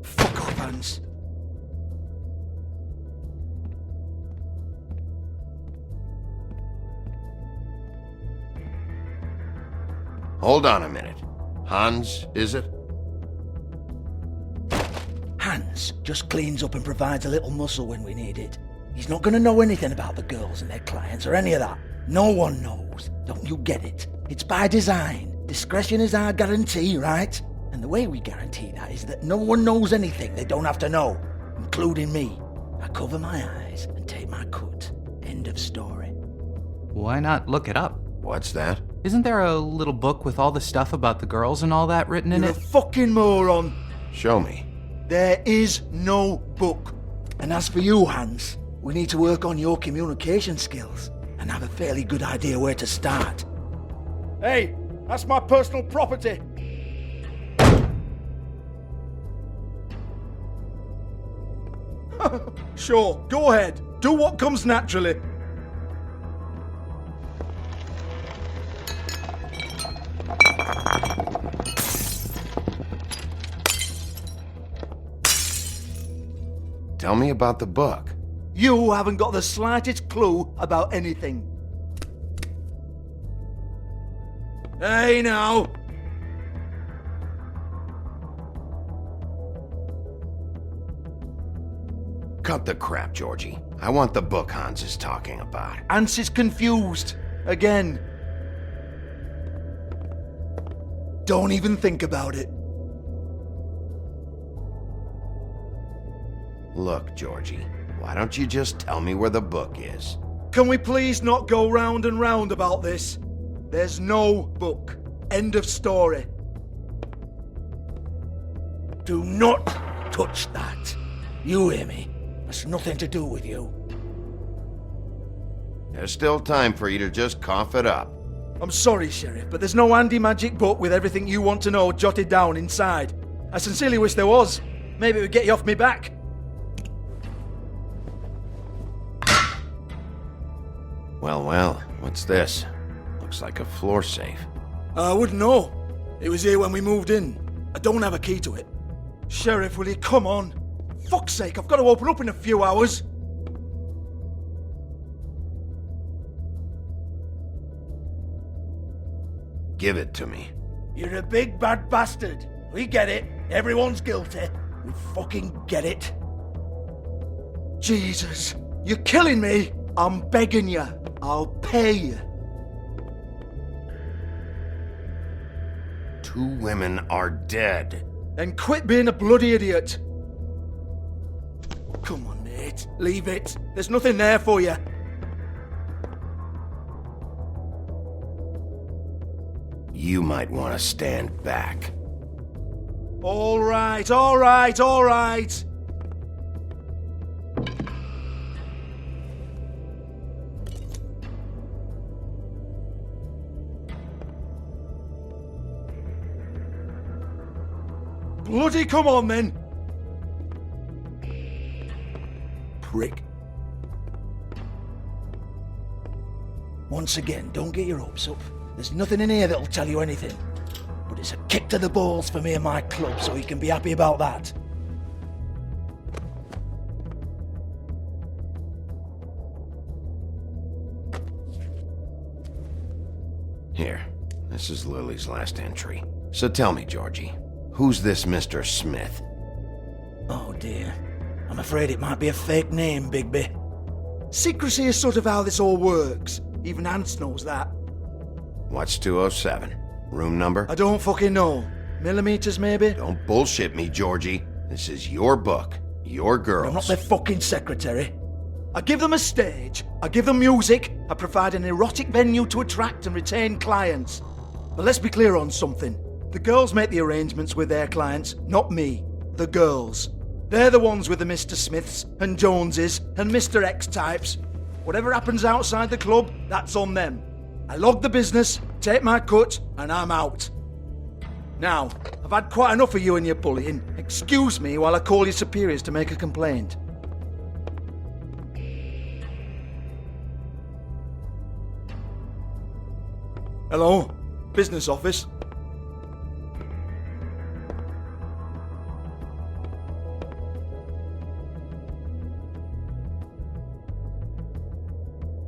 Fuck off, Hans. Hold on a minute. Hans, is it? Hans just cleans up and provides a little muscle when we need it. He's not going to know anything about the girls and their clients or any of that. No one knows. Don't you get it? It's by design. Discretion is our guarantee, right? And the way we guarantee that is that no one knows anything they don't have to know, including me. I cover my eyes and take my cut. End of story. Why not look it up? What's that? Isn't there a little book with all the stuff about the girls and all that written in You're it? a fucking moron. Show me. There is no book. And as for you, Hans, we need to work on your communication skills and have a fairly good idea where to start. Hey, that's my personal property. Sure, go ahead. Do what comes naturally. Tell me about the book. You haven't got the slightest clue about anything. Hey now! Cut the crap, Georgie. I want the book Hans is talking about. Hans is confused. Again. Don't even think about it. Look, Georgie, why don't you just tell me where the book is? Can we please not go round and round about this? There's no book. End of story. Do not touch that. You hear me? It's nothing to do with you. There's still time for you to just cough it up. I'm sorry, Sheriff, but there's no handy magic book with everything you want to know jotted down inside. I sincerely wish there was. Maybe it would get you off me back. Well, what's this? Looks like a floor safe. I wouldn't know. It was here when we moved in. I don't have a key to it. Sheriff, will you come on? Fuck's sake, I've got to open up in a few hours. Give it to me. You're a big bad bastard. We get it. Everyone's guilty. We fucking get it. Jesus, you're killing me. I'm begging you. I'll pay you. 2 women are dead. Then quit being a bloody idiot. Come on, mate. Leave it. There's nothing there for you. You might want to stand back. All right, all right, all right. Bloody come on, then. Prick. Once again, don't get your hopes up. There's nothing in here that'll tell you anything. But it's a kick to the balls for me and my club, so you can be happy about that. Here, this is Lily's last entry. So tell me, Georgie, who's this Mr. Smith? Oh dear. I'm afraid it might be a fake name, Bigby. Secrecy is sort of how this all works. Even Hans knows that. What's 207? Room number? I don't fucking know. Millimeters, maybe? Don't bullshit me, Georgie. This is your book. Your girls. I'm not their fucking secretary. I give them a stage, I give them music, I provide an erotic venue to attract and retain clients. But let's be clear on something. The girls make the arrangements with their clients, not me. The girls. They're the ones with the Mr. Smiths and Joneses and Mr. X types. Whatever happens outside the club, that's on them. I log the business, take my cut, and I'm out. Now, I've had quite enough of you and your bullying. Excuse me while I call your superiors to make a complaint. Hello? Business office?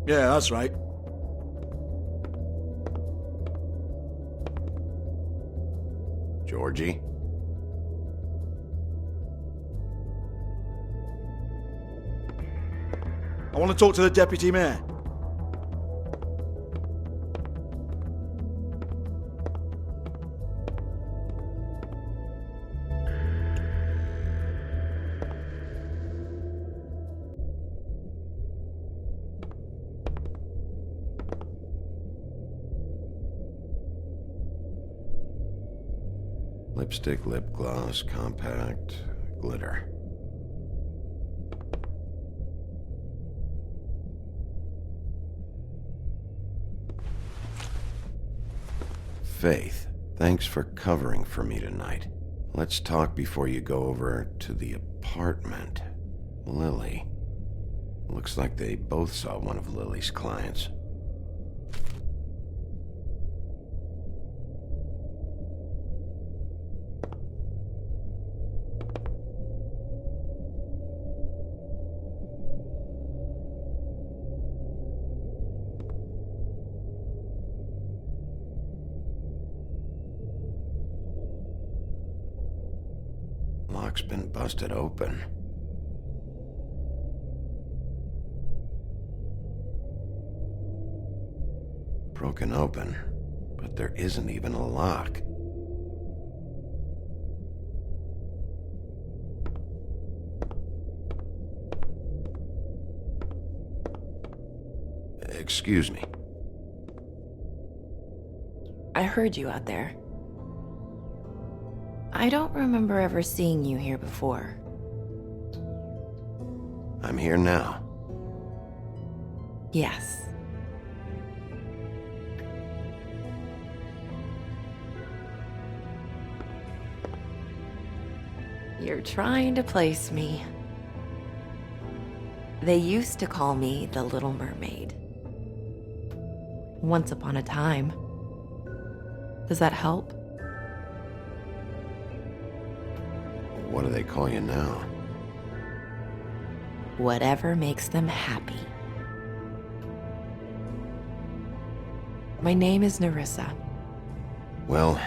Yeah, that's right. Georgie? I want to talk to the deputy mayor. Lipstick, lip gloss, compact, glitter. Faith, thanks for covering for me tonight. Let's talk before you go over to the apartment. Lily. Looks like they both saw one of Lily's clients. Lock's been busted open. Broken open, but there isn't even a lock. Excuse me. I heard you out there. I don't remember ever seeing you here before. I'm here now. Yes. You're trying to place me. They used to call me the Little Mermaid. Once upon a time. Does that help? What do they call you now? Whatever makes them happy. My name is Nerissa. Well,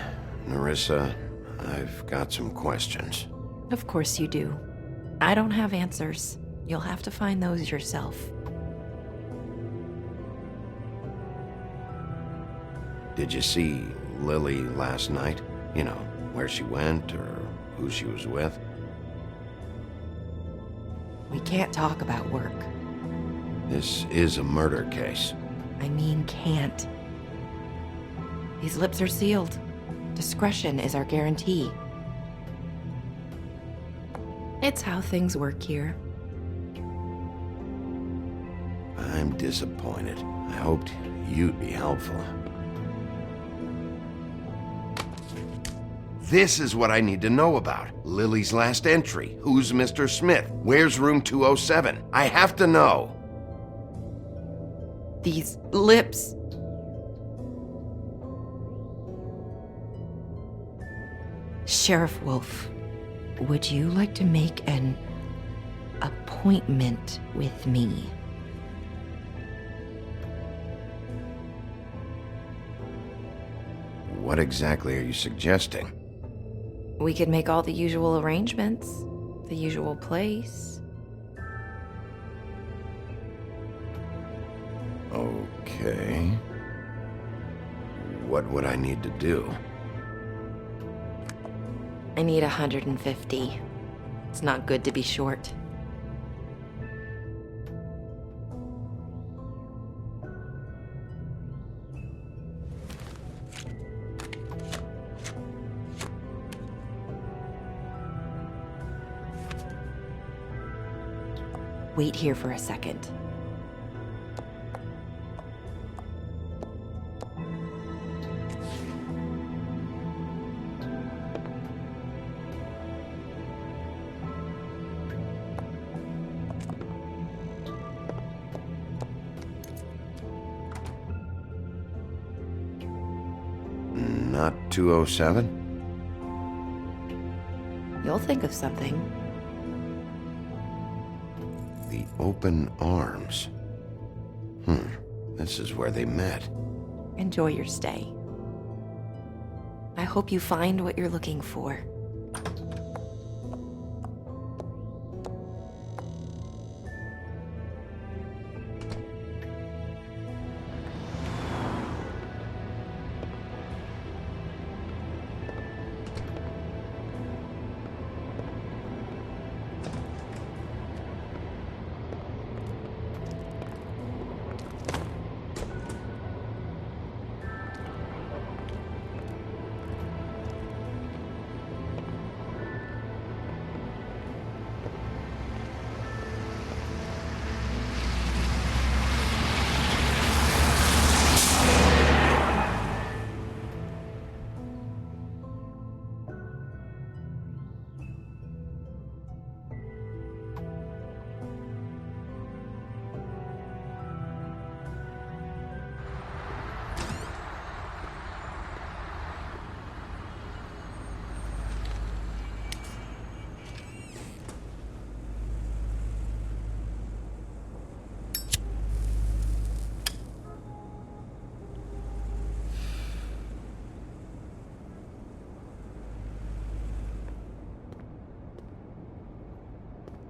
Nerissa, I've got some questions. Of course you do. I don't have answers. You'll have to find those yourself. Did you see Lily last night? You know, where she went or who she was with? We can't talk about work. This is a murder case. I mean can't. These lips are sealed. Discretion is our guarantee. It's how things work here. I'm disappointed. I hoped you'd be helpful. This is what I need to know about. Lily's last entry. Who's Mr. Smith? Where's room 207? I have to know. These lips. Sheriff Wolf, would you like to make an appointment with me? What exactly are you suggesting? We could make all the usual arrangements, the usual place. Okay. What would I need to do? I need 150. It's not good to be short. Wait here for a second. Not 207? You'll think of something. The Open Arms. This is where they met. Enjoy your stay. I hope you find what you're looking for.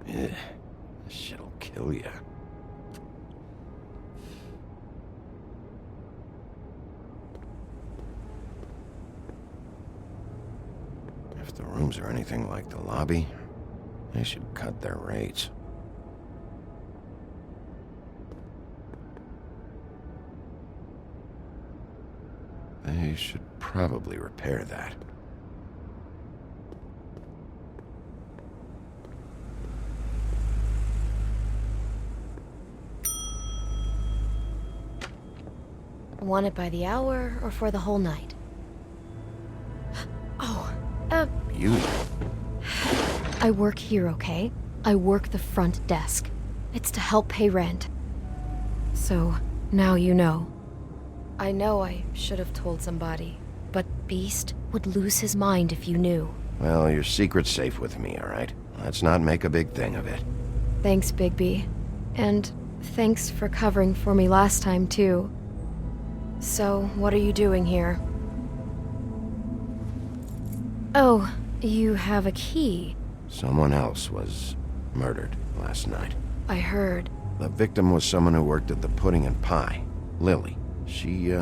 This shit'll kill ya. If the rooms are anything like the lobby, they should cut their rates. They should probably repair that. Want it by the hour or for the whole night? Oh, Beauty. I work here, okay? I work the front desk. It's to help pay rent. So, now you know. I know I should have told somebody, but Beast would lose his mind if you knew. Well, your secret's safe with me, all right? Let's not make a big thing of it. Thanks, Bigby. And thanks for covering for me last time, too. So, what are you doing here? Oh, you have a key. Someone else was murdered last night. I heard. The victim was someone who worked at the Pudding and Pie, Lily. She,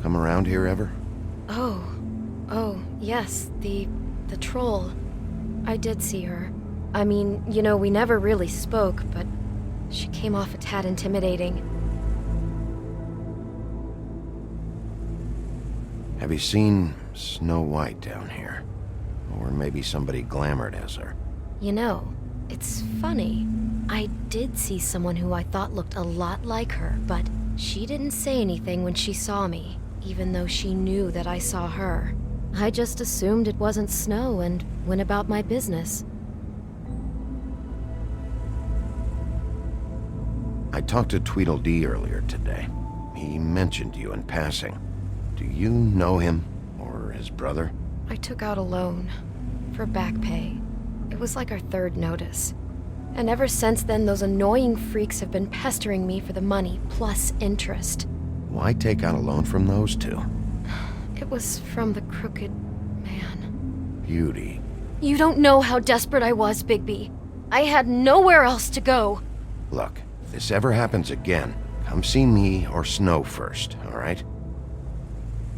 come around here ever? Oh, yes, the troll. I did see her. I mean, you know, we never really spoke, but she came off a tad intimidating. Have you seen Snow White down here? Or maybe somebody glamored as her? You know, it's funny. I did see someone who I thought looked a lot like her, but she didn't say anything when she saw me, even though she knew that I saw her. I just assumed it wasn't Snow and went about my business. I talked to Tweedledee earlier today. He mentioned you in passing. Do you know him, or his brother? I took out a loan for back pay. It was like our third notice. And ever since then, those annoying freaks have been pestering me for the money, plus interest. Why take out a loan from those two? It was from the crooked man. Beauty. You don't know how desperate I was, Bigby. I had nowhere else to go. Look, if this ever happens again, come see me or Snow first, all right?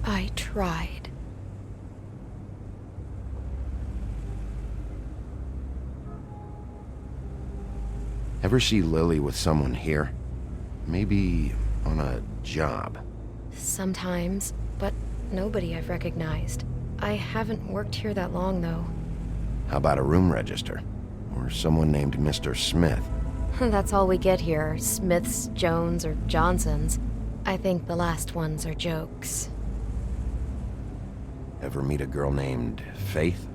I tried. Ever see Lily with someone here? Maybe on a job. Sometimes, but nobody I've recognized. I haven't worked here that long, though. How about a room register? Or someone named Mr. Smith? That's all we get here, Smiths, Jones, or Johnsons. I think the last ones are jokes. Ever meet a girl named Faith?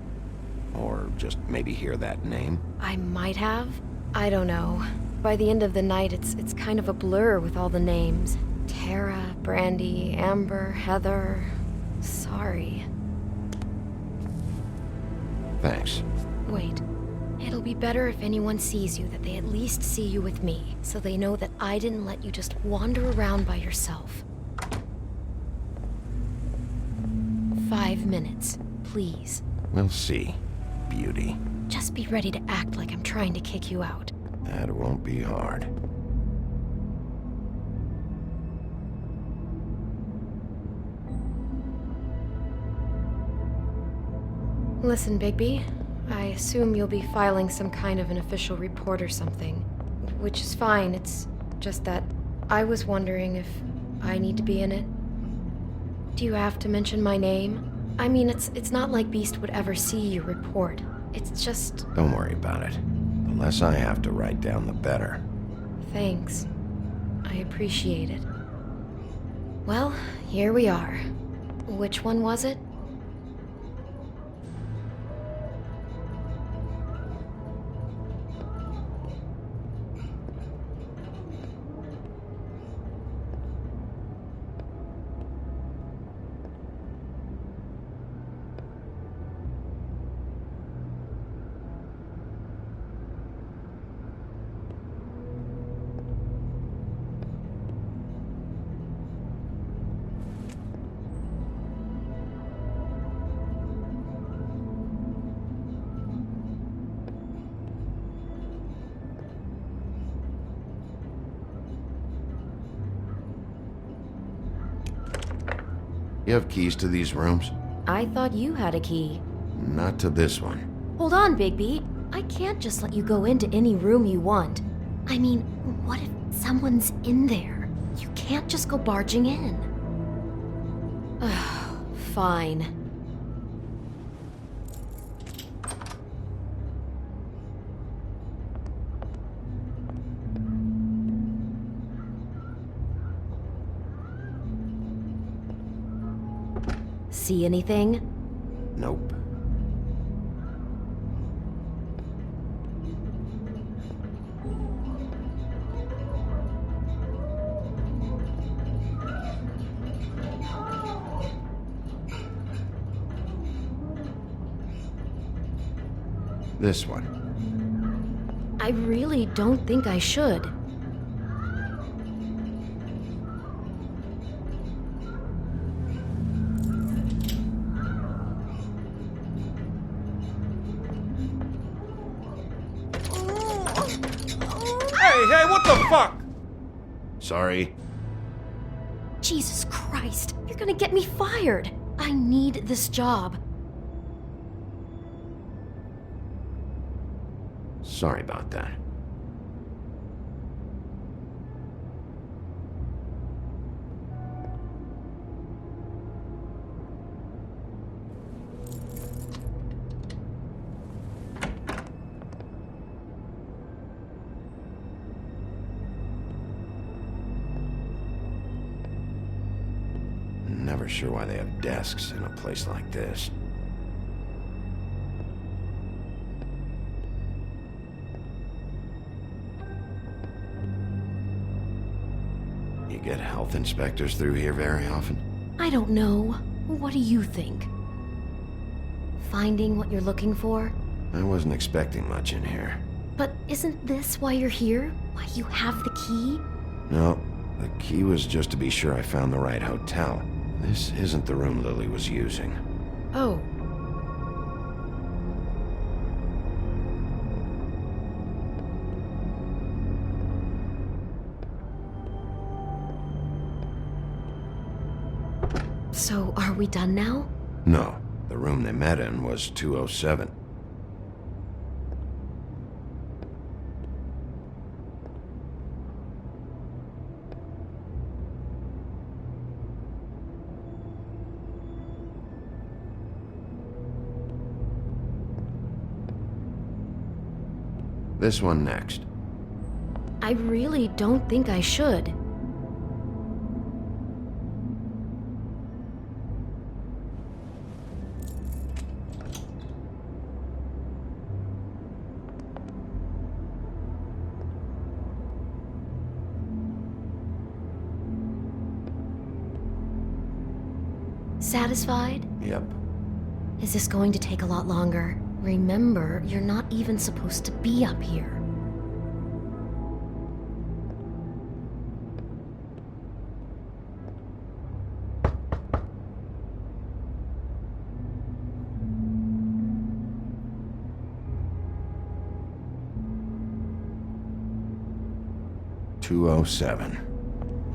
Or just maybe hear that name? I might have. I don't know. By the end of the night, it's kind of a blur with all the names. Tara, Brandy, Amber, Heather... Sorry. Thanks. Wait. It'll be better if anyone sees you that they at least see you with me, so they know that I didn't let you just wander around by yourself. 5 minutes, please. We'll see, beauty. Just be ready to act like I'm trying to kick you out. That won't be hard. Listen, Bigby. I assume you'll be filing some kind of an official report or something. Which is fine, it's just that I was wondering if I need to be in it. Do you have to mention my name? I mean, it's not like Beast would ever see your report. It's just... Don't worry about it. The less I have to write down, the better. Thanks. I appreciate it. Well, here we are. Which one was it? You have keys to these rooms? I thought you had a key. Not to this one. Hold on, Bigby. I can't just let you go into any room you want. I mean, what if someone's in there? You can't just go barging in. Fine. See anything? Nope. This one. I really don't think I should. Hey, what the fuck? Sorry. Jesus Christ, you're gonna get me fired. I need this job. Sorry about that. Never sure why they have desks in a place like this. You get health inspectors through here very often? I don't know. What do you think? Finding what you're looking for? I wasn't expecting much in here. But isn't this why you're here? Why you have the key? No, the key was just to be sure I found the right hotel. This isn't the room Lily was using. Oh. So, are we done now? No, the room they met in was 207. This one next. I really don't think I should. Satisfied? Yep. Is this going to take a lot longer? Remember, you're not even supposed to be up here. .207.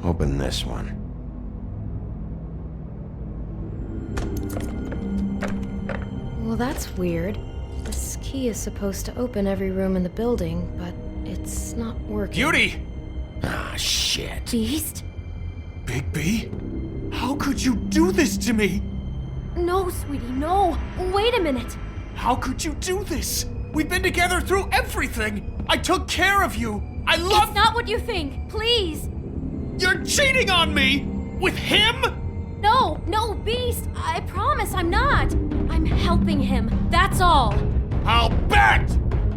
Open this one. Well, that's weird. This key is supposed to open every room in the building, but it's not working. Beauty! Ah, shit. Beast? Bigby? How could you do this to me? No, sweetie, no. Wait a minute. How could you do this? We've been together through everything. I took care of you. I love... It's not what you think. Please. You're cheating on me! With him? No, Beast. I promise I'm not. I'm helping him. That's all. I'll bet!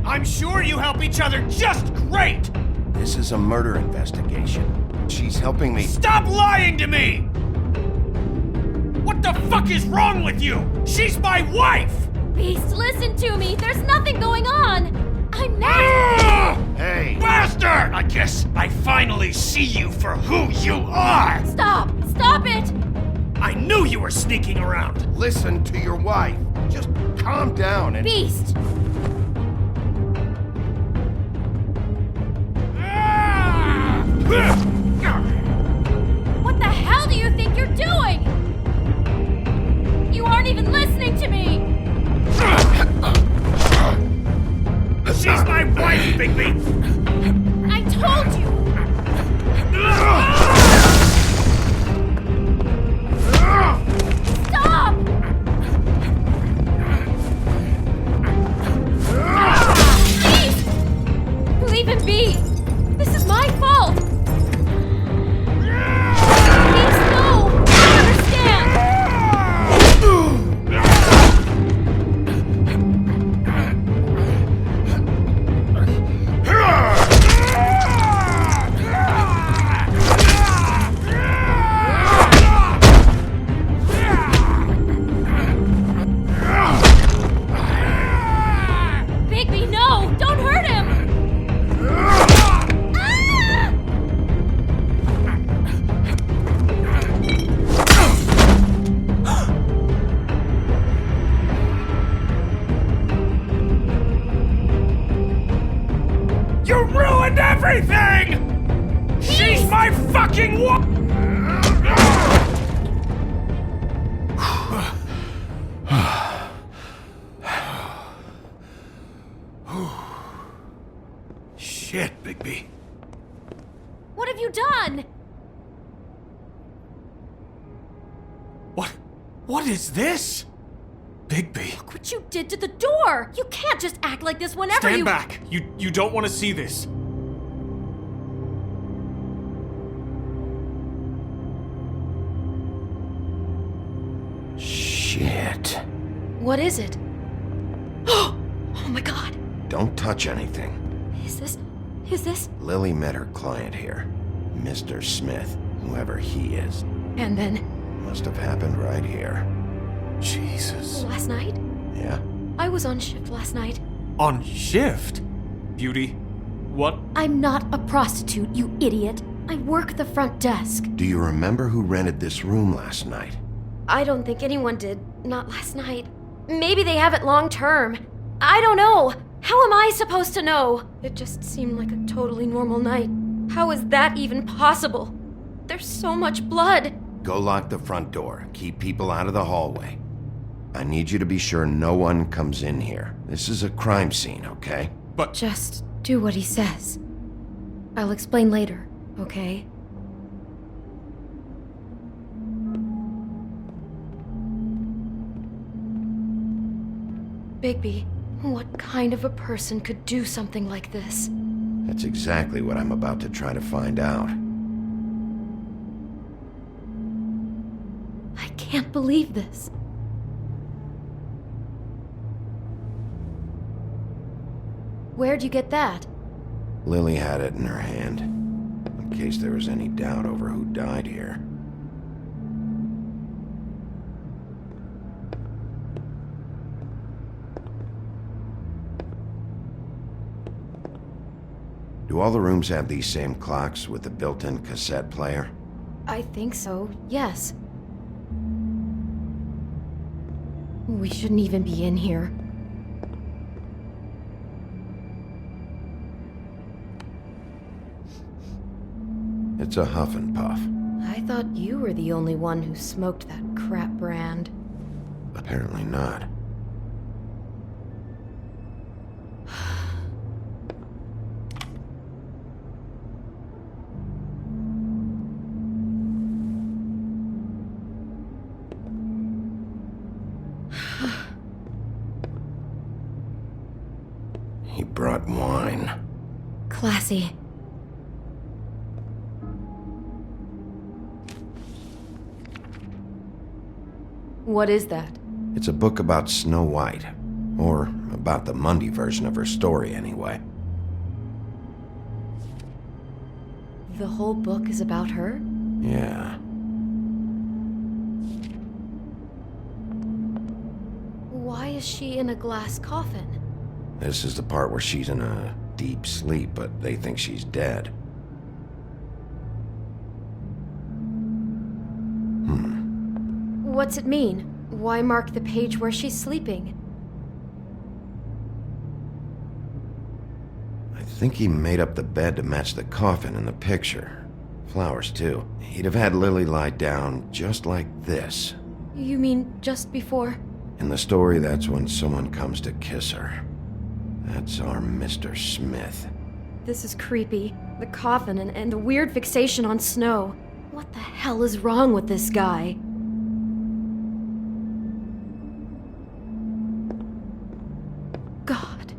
I'm sure you help each other just great! This is a murder investigation. She's helping me. Stop lying to me! What the fuck is wrong with you? She's my wife! Beast, listen to me. There's nothing going on. I'm not... Hey! Bastard! I guess I finally see you for who you are! Stop! Stop it! I knew you were sneaking around! Listen to your wife. Just calm down and... Beast! What the hell do you think you're doing? You aren't even listening to me! She's my wife, Bigby! I told you! Stop! Please! Leave him be! This is my fault! Please, no! I understand! Bigby, no! Don't hurt him! You ruined everything! She's my fucking wife! Shit, Bigby. What have you done? What is this? Bigby. Look what you did to the door! You can't just act like this whenever Stand you- back. You don't want to see this. Shit. What is it? Oh my god! Don't touch anything. Is this? Lily met her client here. Mr. Smith, whoever he is. And then? Must have happened right here. Jesus. Last night? Yeah? I was on shift last night. On shift? Beauty, what? I'm not a prostitute, you idiot. I work the front desk. Do you remember who rented this room last night? I don't think anyone did. Not last night. Maybe they have it long term. I don't know. How am I supposed to know? It just seemed like a totally normal night. How is that even possible? There's so much blood. Go lock the front door. Keep people out of the hallway. I need you to be sure no one comes in here. This is a crime scene, okay? But... Just do what he says. I'll explain later, okay? Bigby, what kind of a person could do something like this? That's exactly what I'm about to try to find out. I can't believe this. Where'd you get that? Lily had it in her hand, in case there was any doubt over who died here. Do all the rooms have these same clocks with the built-in cassette player? I think so, yes. We shouldn't even be in here. It's a huff and puff. I thought you were the only one who smoked that crap brand. Apparently not. He brought wine. Classy. What is that? It's a book about Snow White. Or about the Mundy version of her story, anyway. The whole book is about her? Yeah. Why is she in a glass coffin? This is the part where she's in a deep sleep, but they think she's dead. What's it mean? Why mark the page where she's sleeping? I think he made up the bed to match the coffin in the picture. Flowers, too. He'd have had Lily lie down just like this. You mean just before? In the story, that's when someone comes to kiss her. That's our Mr. Smith. This is creepy. The coffin and the weird fixation on Snow. What the hell is wrong with this guy? God.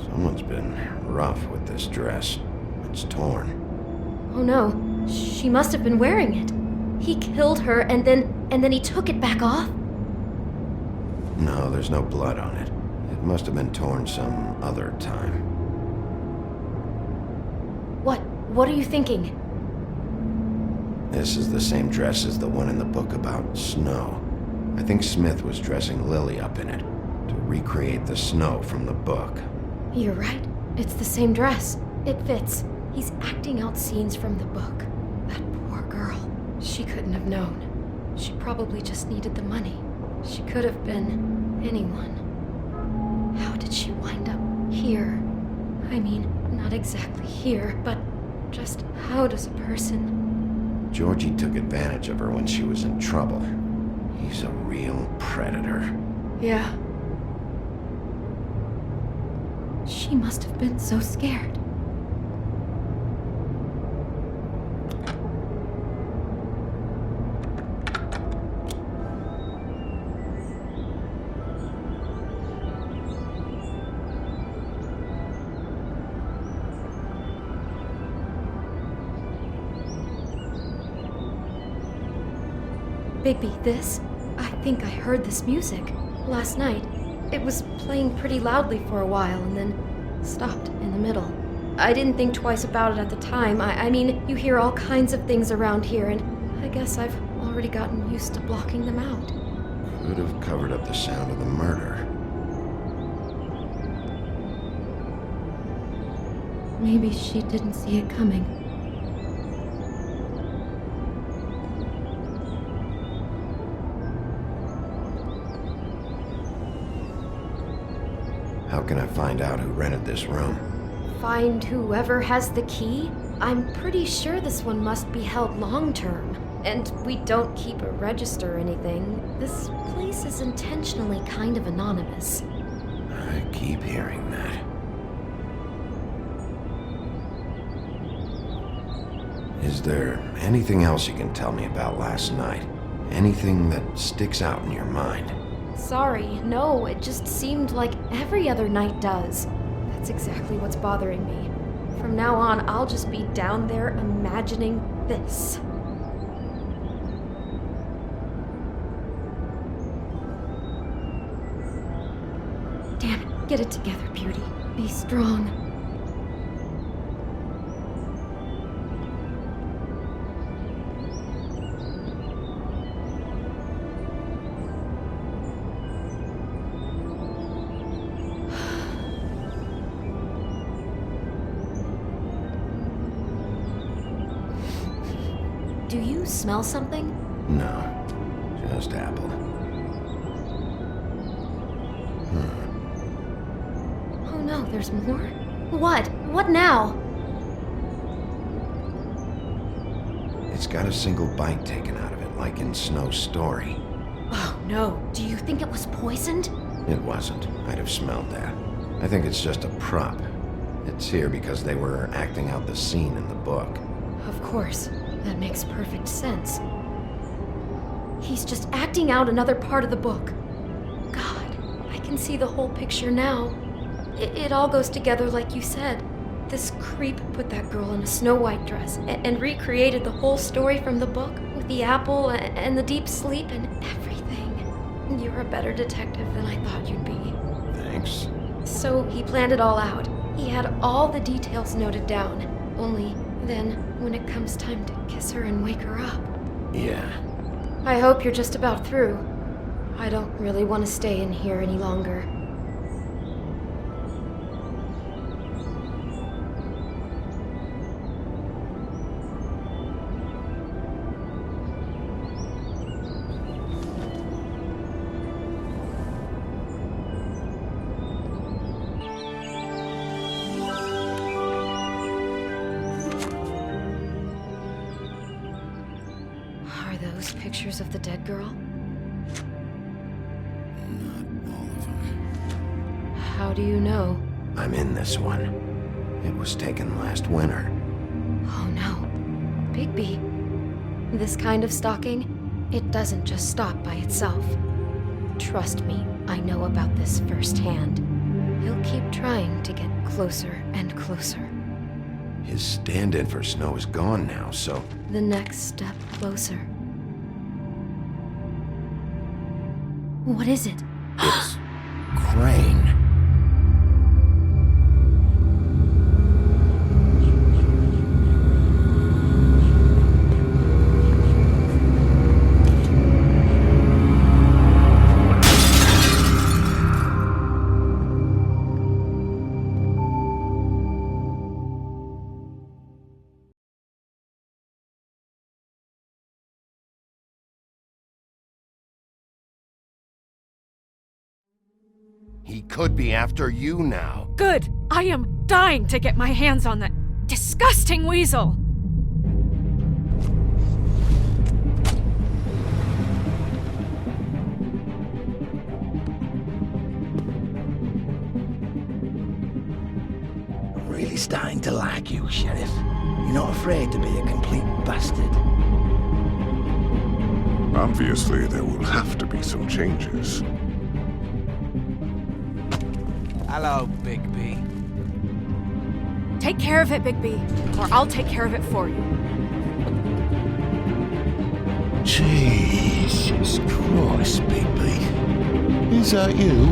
Someone's been rough with this dress. It's torn. Oh no, she must have been wearing it. He killed her and then he took it back off? No, there's no blood on it. It must have been torn some other time. What are you thinking? This is the same dress as the one in the book about Snow. I think Smith was dressing Lily up in it to recreate the Snow from the book. You're right. It's the same dress. It fits. He's acting out scenes from the book. That poor girl. She couldn't have known. She probably just needed the money. She could have been anyone. How did she wind up here? I mean, not exactly here, but just how does a person... Georgie took advantage of her when she was in trouble. He's a real predator. Yeah. She must have been so scared. Bigby, this? I think I heard this music last night. It was playing pretty loudly for a while and then stopped in the middle. I didn't think twice about it at the time. I mean, you hear all kinds of things around here, and I guess I've already gotten used to blocking them out. Could have covered up the sound of the murder. Maybe she didn't see it coming. How can I find out who rented this room? Find whoever has the key? I'm pretty sure this one must be held long-term. And we don't keep a register or anything. This place is intentionally kind of anonymous. I keep hearing that. Is there anything else you can tell me about last night? Anything that sticks out in your mind? Sorry, no, it just seemed like every other night does. That's exactly what's bothering me. From now on, I'll just be down there imagining this. Damn it, get it together, Beauty. Be strong. smell something? No, just apple. Oh no, there's more? What? What now? It's got a single bite taken out of it, like in Snow's story. Oh no, do you think it was poisoned? It wasn't. I'd have smelled that. I think it's just a prop. It's here because they were acting out the scene in the book. Of course. That makes perfect sense. He's just acting out another part of the book. God, I can see the whole picture now. It all goes together like you said. This creep put that girl in a Snow White dress and recreated the whole story from the book with the apple and the deep sleep and everything. You're a better detective than I thought you'd be. Thanks. So he planned it all out. He had all the details noted down. Only then, when it comes time to kiss her and wake her up. Yeah. I hope you're just about through. I don't really want to stay in here any longer. Pictures of the dead girl? Not all of them. How do you know? I'm in this one. It was taken last winter. Oh no. Bigby. This kind of stalking, it doesn't just stop by itself. Trust me, I know about this firsthand. He'll keep trying to get closer and closer. His stand-in for Snow is gone now, so... The next step closer. What is it? It's... Crane. He could be after you now. Good! I am dying to get my hands on that disgusting weasel! I'm really starting to like you, Sheriff. You're not afraid to be a complete bastard. Obviously, there will have to be some changes. Hello, Bigby. Take care of it, Bigby, or I'll take care of it for you. Jesus Christ, Bigby. Is that you?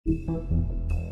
you.